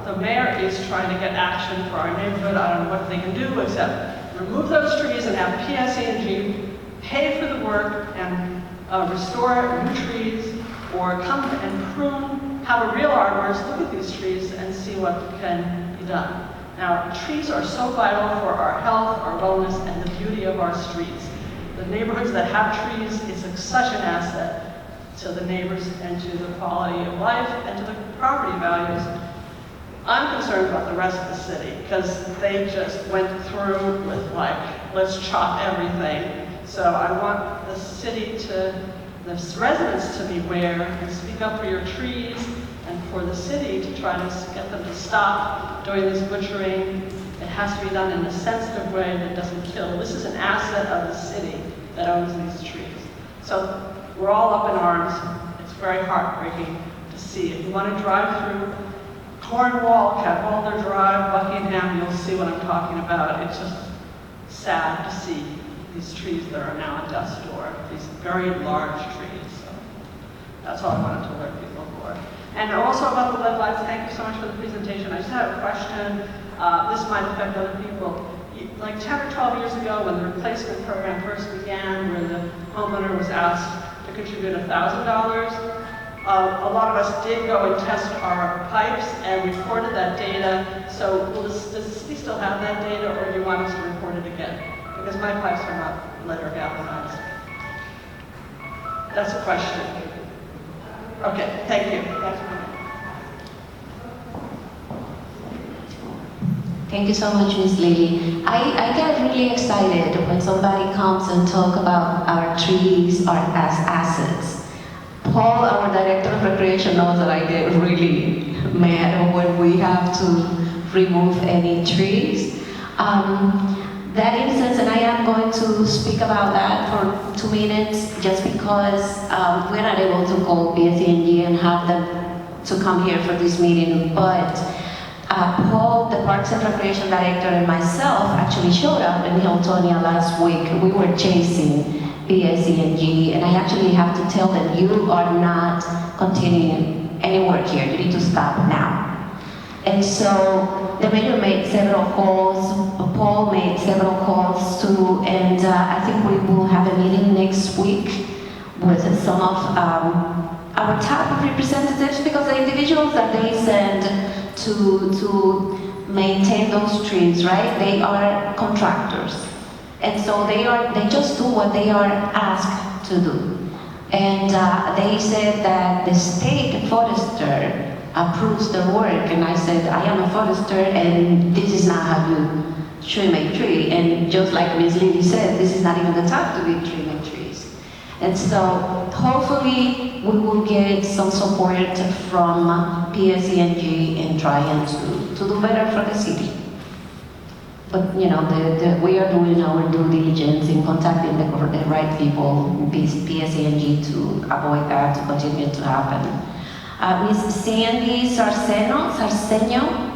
the mayor is trying to get action for our neighborhood. I don't know what they can do except remove those trees and have PSE&G pay for the work and restore new trees, or come and prune, have a real arborist look at these trees and see what can be done. Now, trees are so vital for our health, our wellness, and the beauty of our streets. The neighborhoods that have trees is such an asset to the neighbors and to the quality of life and to the property values. I'm concerned about the rest of the city because they just went through with let's chop everything. So I want the residents to beware and speak up for your trees, and for the city to try to get them to stop doing this butchering. It has to be done in a sensitive way that doesn't kill. This is an asset of the city that owns these trees. So we're all up in arms. It's very heartbreaking to see. If you want to drive through Cornwall, Cadwallader Drive, Buckingham, you'll see what I'm talking about. It's just sad to see these trees that are now a dust door, these very large trees. So that's all I wanted to alert people for. And also about the lead lines, thank you so much for the presentation. I just have a question. This might affect other people. Like 10 or 12 years ago, when the replacement program first began, where the homeowner was asked to contribute $1,000, a lot of us did go and test our pipes and recorded that data. So does the city still have that data, or do you want us to report it again? Because my pipes are not lead or galvanized. That's a question. Okay, thank you. Thank you so much, Ms. Lily. I get really excited when somebody comes and talk about our trees as assets. Paul, our director of recreation, knows that I get really mad when we have to remove any trees. That instance, and I am going to speak about that for 2 minutes, just because we're not able to call PSE&G and have them to come here for this meeting, but Paul, the Parks and Recreation Director, and myself actually showed up in Hiltonia last week. We were chasing PSE&G, and I actually have to tell them, you are not continuing any work here. You need to stop now. And so the mayor made several calls, Paul made several calls too, and I think we will have a meeting next week with some of our top representatives, because the individuals that they send to maintain those trees, right? They are contractors. And so they just do what they are asked to do. And they said that the state forester approves their work, and I said, I am a forester, and this is not how you trim a tree. And just like Ms. Lily said, this is not even the time to be trimming trees. And so hopefully we will get some support from PSE&G in trying to do better for the city. But we are doing our due diligence in contacting the right people, PSE&G, to avoid that to continue to happen. Ms. Sandy Sarceño.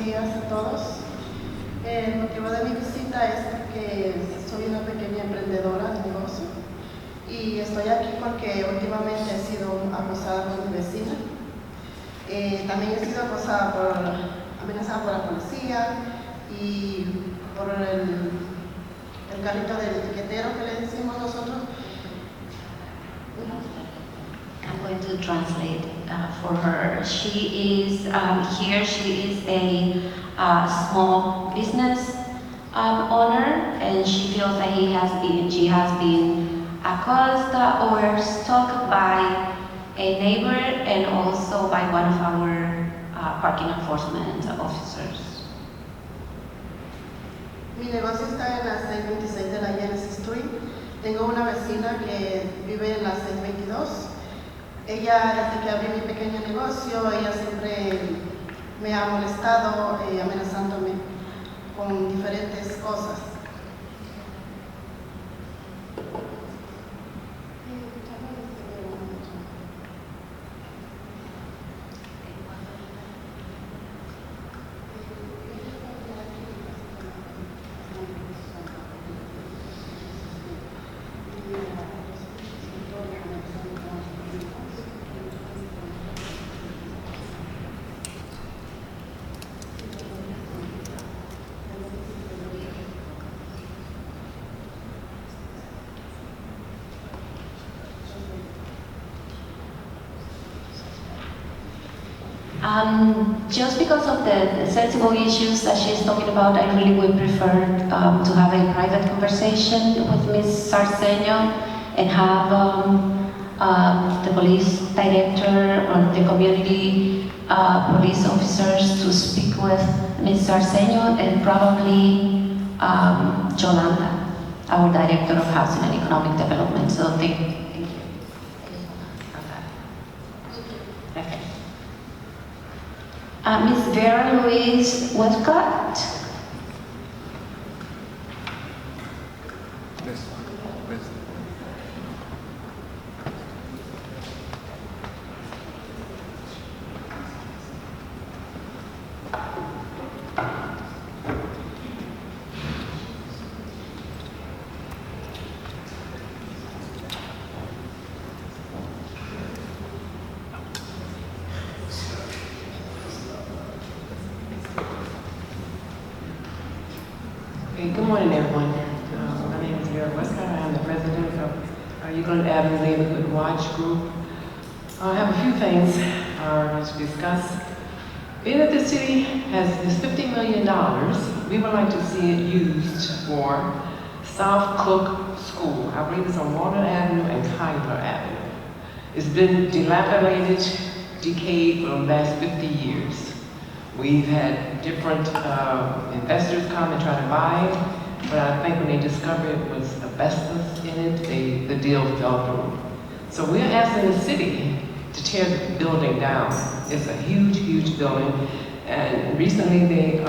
días a todos. El motivo de mi visita es porque soy una pequeña emprendedora de negocio y estoy aquí porque últimamente he sido acosada por mi vecina. También he sido amenazada por la policía y por el carrito del etiquetero que le decimos nosotros. I'm going to translate for her. She is here. She is a small business owner, and she feels that she has been accosted or stalked by a neighbor and also by one of our parking enforcement officers. Mi negocio está en la 626 de la Genesis Street. Tengo una vecina que vive en la 622. Ella, desde que abrí mi pequeño negocio, ella siempre me ha molestado, amenazándome con diferentes cosas. Just because of the sensible issues that she's talking about, I really would prefer to have a private conversation with Ms. Sarceño and have the police director or the community police officers to speak with Ms. Sarceño and probably Yolanda, our director of housing and economic development. So thank you. Okay. Ms. Vera Louise Westcott. Good morning, everyone. My name is Vera Westcott. I am the president of Euclid Avenue Neighborhood Watch Group. I have a few things to discuss. Being that the city has this $50 million, we would like to see it used for South Cook School. I believe it's on Walnut Avenue and Kyler Avenue. It's been dilapidated, decayed for the last 50 years. We've had different investors come and try to buy it, but I think when they discovered it was asbestos in it, the deal fell through. So we're asking the city to tear the building down. It's a huge, huge building, and recently the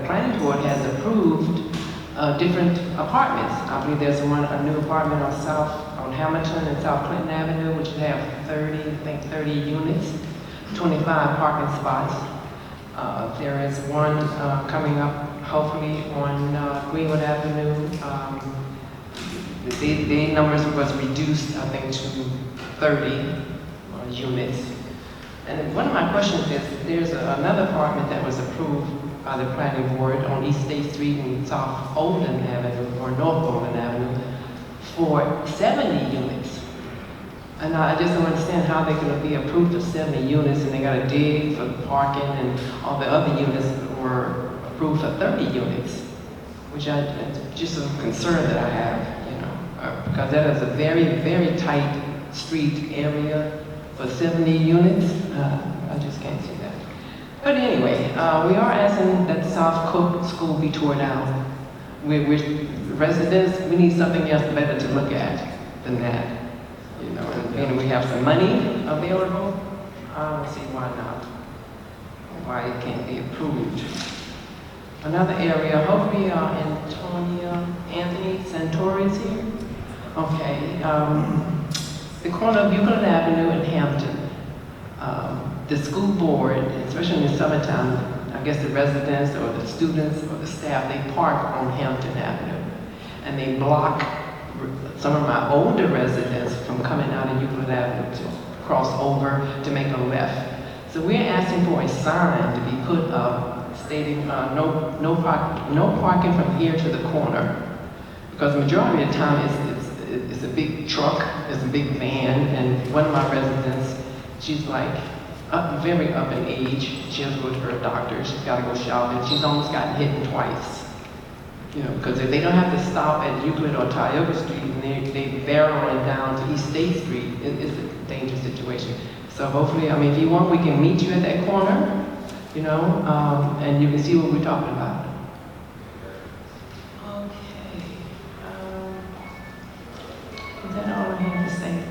planning board has approved different apartments. I believe there's a new apartment on Hamilton and South Clinton Avenue, which have 30 units, 25 parking spots. There is one coming up, hopefully, on Greenwood Avenue. The numbers was reduced, I think, to 30 units. And one of my questions is, there's another apartment that was approved by the planning board on East State Street and South Olden Avenue, or North Olden Avenue, for 70 units. And I just don't understand how they're going to be approved of 70 units and they got to dig for parking, and all the other units were approved for 30 units, which just a concern that I have, because that is a very, very tight street area for 70 units. I just can't see that. But anyway, we are asking that South Cook School be torn down. We're residents, we need something else better to look at than that. And we have some money available. I don't see why not, why it can't be approved. Another area, hopefully Anthony Santori is here. Okay, the corner of Euclid Avenue and Hampton. The school board, especially in the summertime, I I guess the residents or the students or the staff, they park on Hampton Avenue. And they block some of my older residents from coming out of Euclid Avenue to cross over to make a left. So we're asking for a sign to be put up stating no parking from here to the corner. Because the majority of the time it's a big truck, it's a big van, and one of my residents, she's like very up in age. She has to go to her doctor, she's got to go shopping. She's almost gotten hit twice. You know, because if they don't have to stop at Euclid or Tioga Street and they barreling down to East State Street, it's a dangerous situation. So hopefully, I mean, if you want, we can meet you at that corner, you know, and you can see what we're talking about. Okay. Is that all I have to say?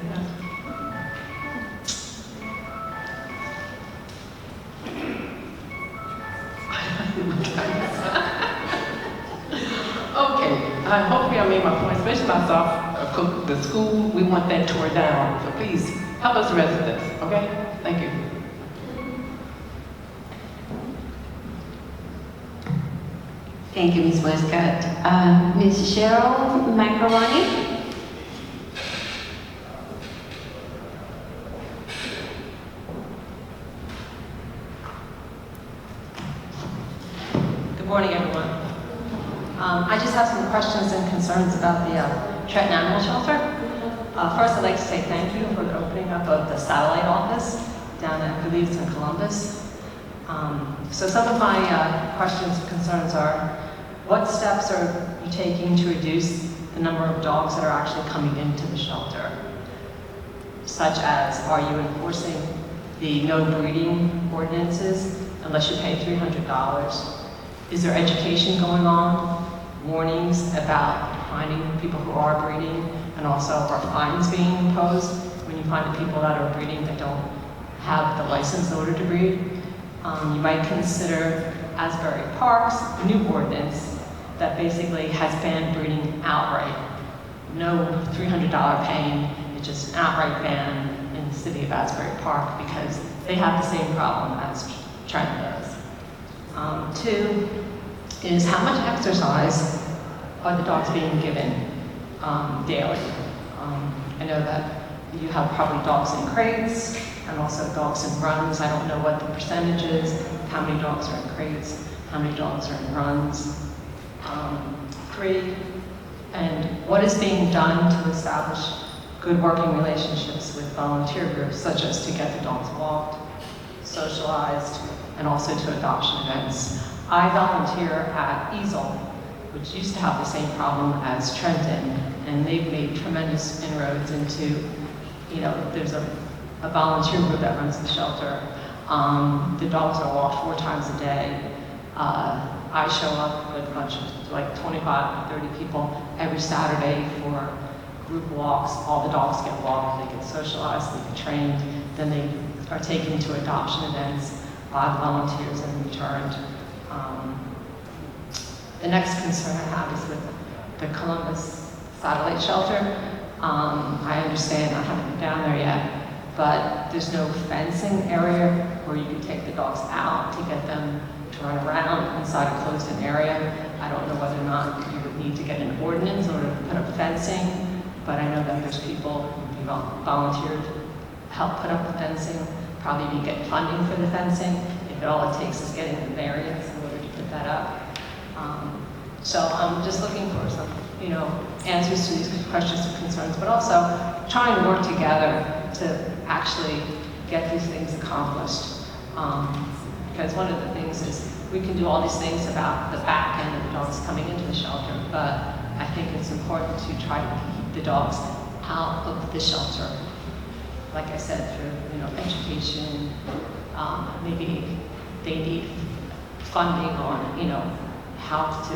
Okay, hopefully I made my point, especially myself, the school, we want that tore down. So please, help us residents, okay? Thank you. Thank you, Ms. Westcott. Ms. Cheryl Macaroni? Good morning, everyone. I just have some questions and concerns about the Trenton Animal Shelter. First, I'd like to say thank you for the opening up of the satellite office down at, I believe it's in Columbus. So some of my questions and concerns are, what steps are you taking to reduce the number of dogs that are actually coming into the shelter? Such as, are you enforcing the no breeding ordinances unless you pay $300? Is there education going on? Warnings about finding people who are breeding, and also are fines being imposed when you find the people that are breeding that don't have the license in order to breed? You might consider Asbury Park's new ordinance that basically has banned breeding outright. No $300 paying, it's just an outright ban in the city of Asbury Park because they have the same problem as Trenton does. Two is, how much exercise are the dogs being given daily? I know that you have probably dogs in crates and also dogs in runs. I don't know what the percentage is, how many dogs are in crates, how many dogs are in runs. Three, and what is being done to establish good working relationships with volunteer groups, such as to get the dogs walked, socialized, and also to adoption events. I volunteer at Easel, which used to have the same problem as Trenton, and they've made tremendous inroads into, you know, there's a volunteer group that runs the shelter. The dogs are walked 4 times a day. I show up with a bunch of like 25, 30 people every Saturday for group walks. All the dogs get walked, they get socialized, they get trained, then they are taken to adoption events by the volunteers and returned. The next concern I have is with the Columbus satellite shelter. I understand, I haven't been down there yet, but there's no fencing area where you can take the dogs out to get them to run around inside a closed-in area. I don't know whether or not you would need to get an ordinance in order to put up fencing, but I know that there's people who volunteered to help put up the fencing, probably even get funding for the fencing, if all it takes is getting the variance in order to put that up. So I'm just looking for some, you know, answers to these questions and concerns, but also trying to work together to actually get these things accomplished. Because one of the things is we can do all these things about the back end of the dogs coming into the shelter, but I think it's important to try to keep the dogs out of the shelter. Like I said, through, you know, education, maybe they need funding on, you know, how to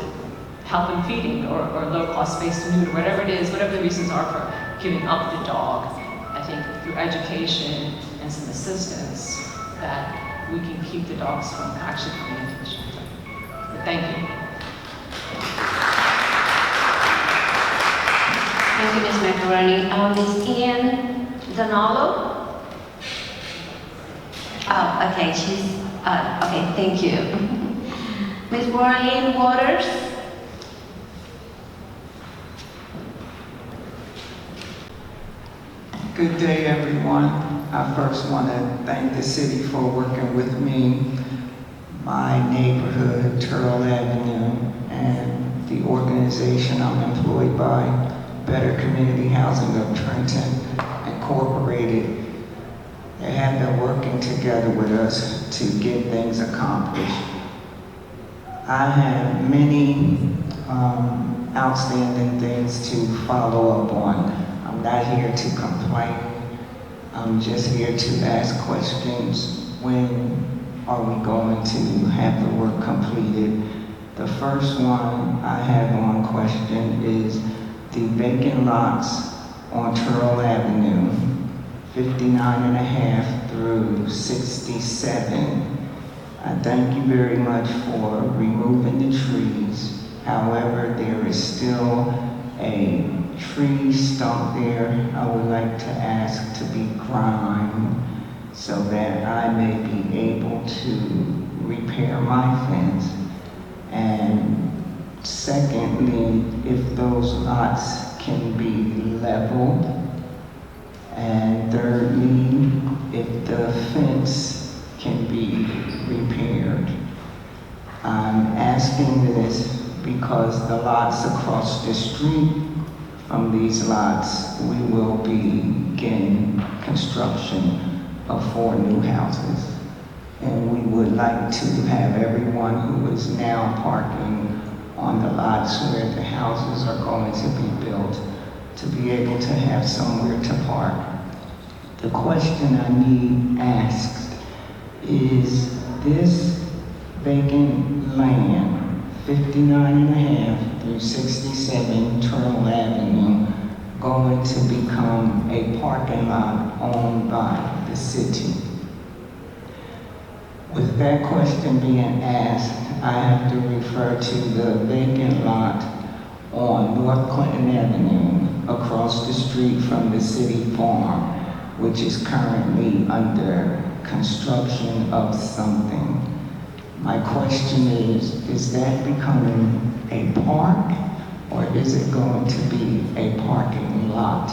help in feeding or low-cost space to neuter, whatever it is, whatever the reasons are for giving up the dog. I think through education and some assistance that we can keep the dogs from actually coming into the shelter. But thank you. Thank you, Ms. Macaroni. Ms. Ian Donalo? Oh, okay, she's, okay, thank you. Ms. Marlene Waters. Good day, everyone. I first want to thank the city for working with me, my neighborhood, Turtle Avenue, and the organization I'm employed by, Better Community Housing of Trenton, Incorporated. They have been working together with us to get things accomplished. I have many outstanding things to follow up on. I'm not here to complain. I'm just here to ask questions. When are we going to have the work completed? The first one I have on question is the vacant lots on Turtle Avenue, 59.5 through 67. I thank you very much for removing the trees. However, there is still a tree stump there I would like to ask to be grimed so that I may be able to repair my fence. And secondly, if those lots can be leveled. And thirdly, if the fence can be repaired. I'm asking this because the lots across the street from these lots, we will begin construction of 4 new houses. And we would like to have everyone who is now parking on the lots where the houses are going to be built to be able to have somewhere to park. The question I need asked is this vacant land, 59.5 through 67 Turtle Avenue, going to become a parking lot owned by the city? With that question being asked, I have to refer to the vacant lot on North Clinton Avenue across the street from the city farm, which is currently under construction of something. My question is that becoming a park or is it going to be a parking lot?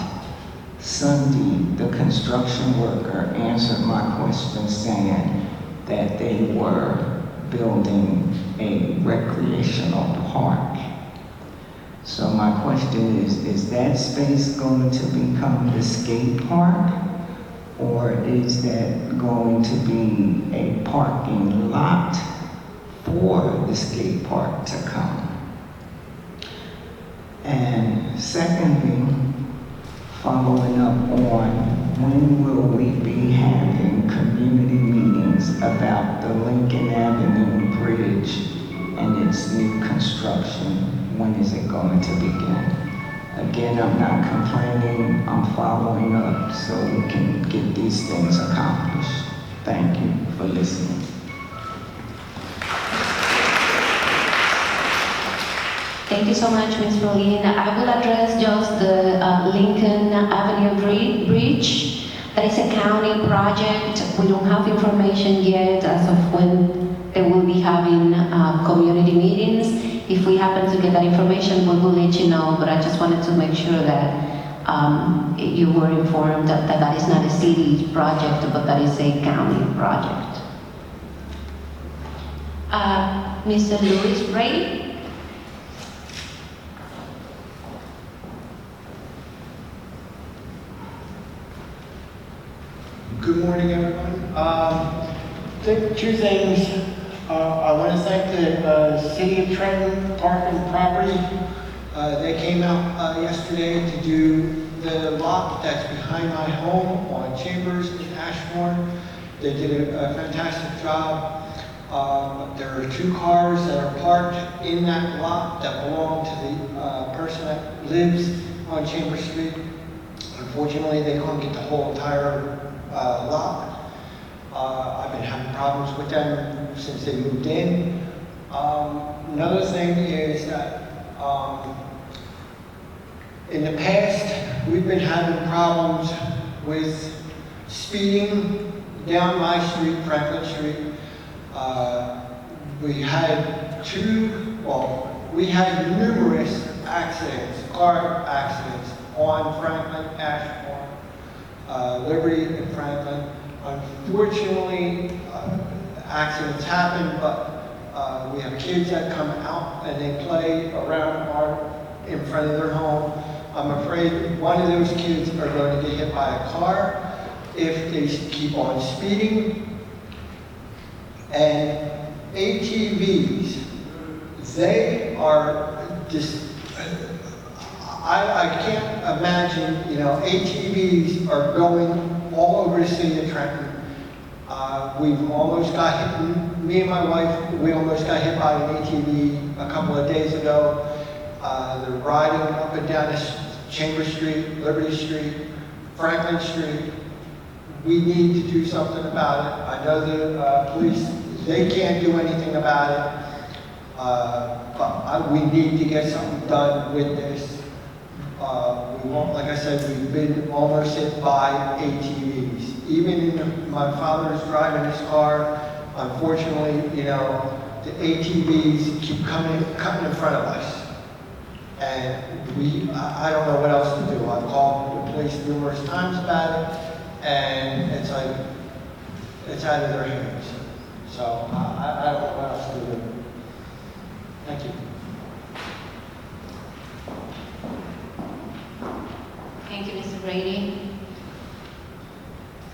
Sunday, the construction worker answered my question saying that they were building a recreational park. So my question is that space going to become the skate park? Or is that going to be a parking lot for the skate park to come? And secondly, following up on when will we be having community meetings about the Lincoln Avenue Bridge and its new construction? When is it going to begin? Again, I'm not complaining, I'm following up so we can get these things accomplished. Thank you for listening. Thank you so much, Ms. Marlene. I will address just the Lincoln Avenue Bridge. That is a county project. We don't have information yet as of when they will be having community meetings. If we happen to get that information, we will let you know, but I just wanted to make sure that you were informed that that is not a city project, but that is a county project. Mr. Louis Ray. Good morning, everyone. Two things. I want to thank the City of Trenton Park and Property. They came out yesterday to do the lot that's behind my home on Chambers in Ashbourne. They did a fantastic job. There are 2 cars that are parked in that lot that belong to the person that lives on Chambers Street. Unfortunately, they couldn't get the whole entire lot. I've been having problems with them since they moved in. Another thing is that in the past, we've been having problems with speeding down my street, Franklin Street. We had we had numerous accidents, car accidents on Franklin, Ashmore, Liberty and Franklin. Unfortunately, accidents happen, but we have kids that come out and they play around in front of their home. I'm afraid one of those kids are going to get hit by a car if they keep on speeding. And ATVs, they are just, I can't imagine, ATVs are going all over the city of Trenton. We've almost got hit, me and my wife, we almost got hit by an ATV a couple of days ago. They're riding up and down Chamber Street, Liberty Street, Franklin Street. We need to do something about it. I know the police, they can't do anything about it, but we need to get something done with this. Like I said, we've been almost hit by ATVs. Even my father's driving his car, unfortunately, the ATVs keep cutting in front of us. And I don't know what else to do. I've called the police numerous times about it, and it's like, it's out of their hands. So I don't know what else to do. Thank you. Thank you, Mr. Brady.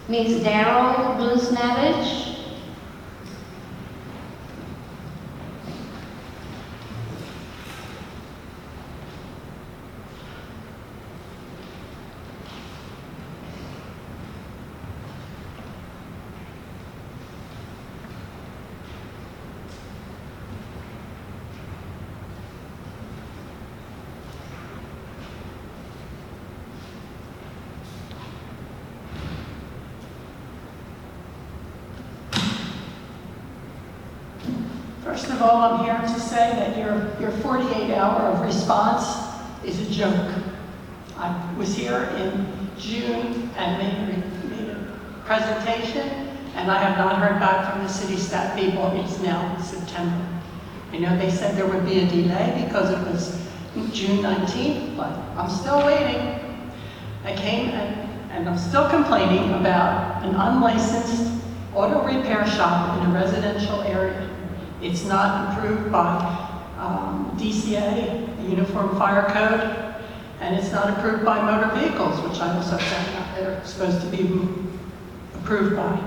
Ms. Daryl Bluesnavage. First of all, I'm here to say that your 48-hour of response is a joke. I was here in June and made a presentation, and I have not heard back from the Citi-Stat people. It's now September. I know they said there would be a delay because it was June 19th, but I'm still waiting. I came and I'm still complaining about an unlicensed auto repair shop in a residential area. It's not approved by DCA, the Uniform Fire Code, and it's not approved by motor vehicles, which I also found out they're supposed to be approved by.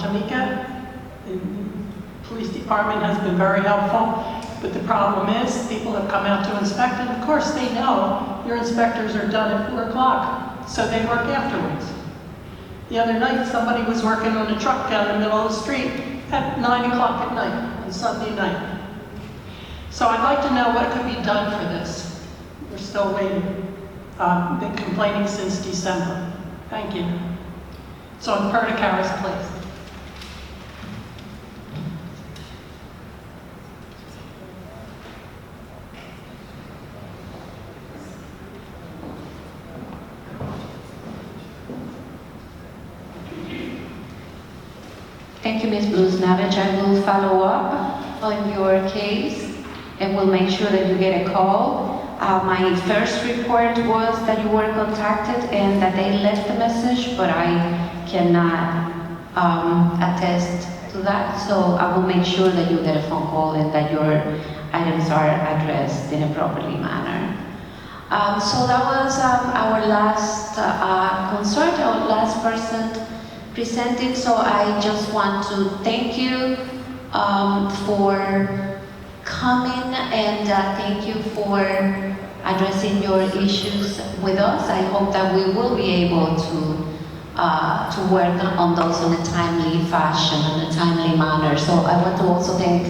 Jamaica, the police department has been very helpful, but the problem is people have come out to inspect, and of course they know your inspectors are done at 4 o'clock, so they work afterwards. The other night, somebody was working on a truck down the middle of the street at 9 o'clock at night, on Sunday night. So I'd like to know what could be done for this. We're still waiting. Been complaining since December. Thank you. So on Perdicaris Place. Thank you, Ms. Bluesnavage. I will follow up on your case and will make sure that you get a call. My first report was that you were contacted and that they left a message, but I cannot attest to that. So I will make sure that you get a phone call and that your items are addressed in a properly manner. So that was our last concern, our last person presented. So I just want to thank you for coming and thank you for addressing your issues with us. I hope that we will be able to work on those in a timely fashion, in a timely manner. So I want to also thank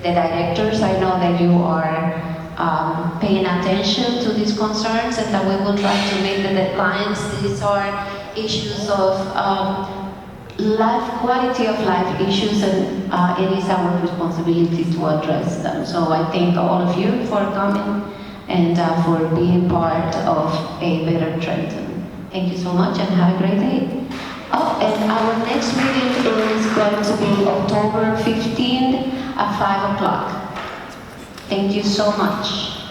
the directors. I know that you are paying attention to these concerns and that we will try to meet the deadlines. These are issues of quality of life issues, and it is our responsibility to address them. So I thank all of you for coming and for being part of a better Trenton. Thank you so much and have a great day. Oh, and our next meeting is going to be October 15th at 5 o'clock. Thank you so much.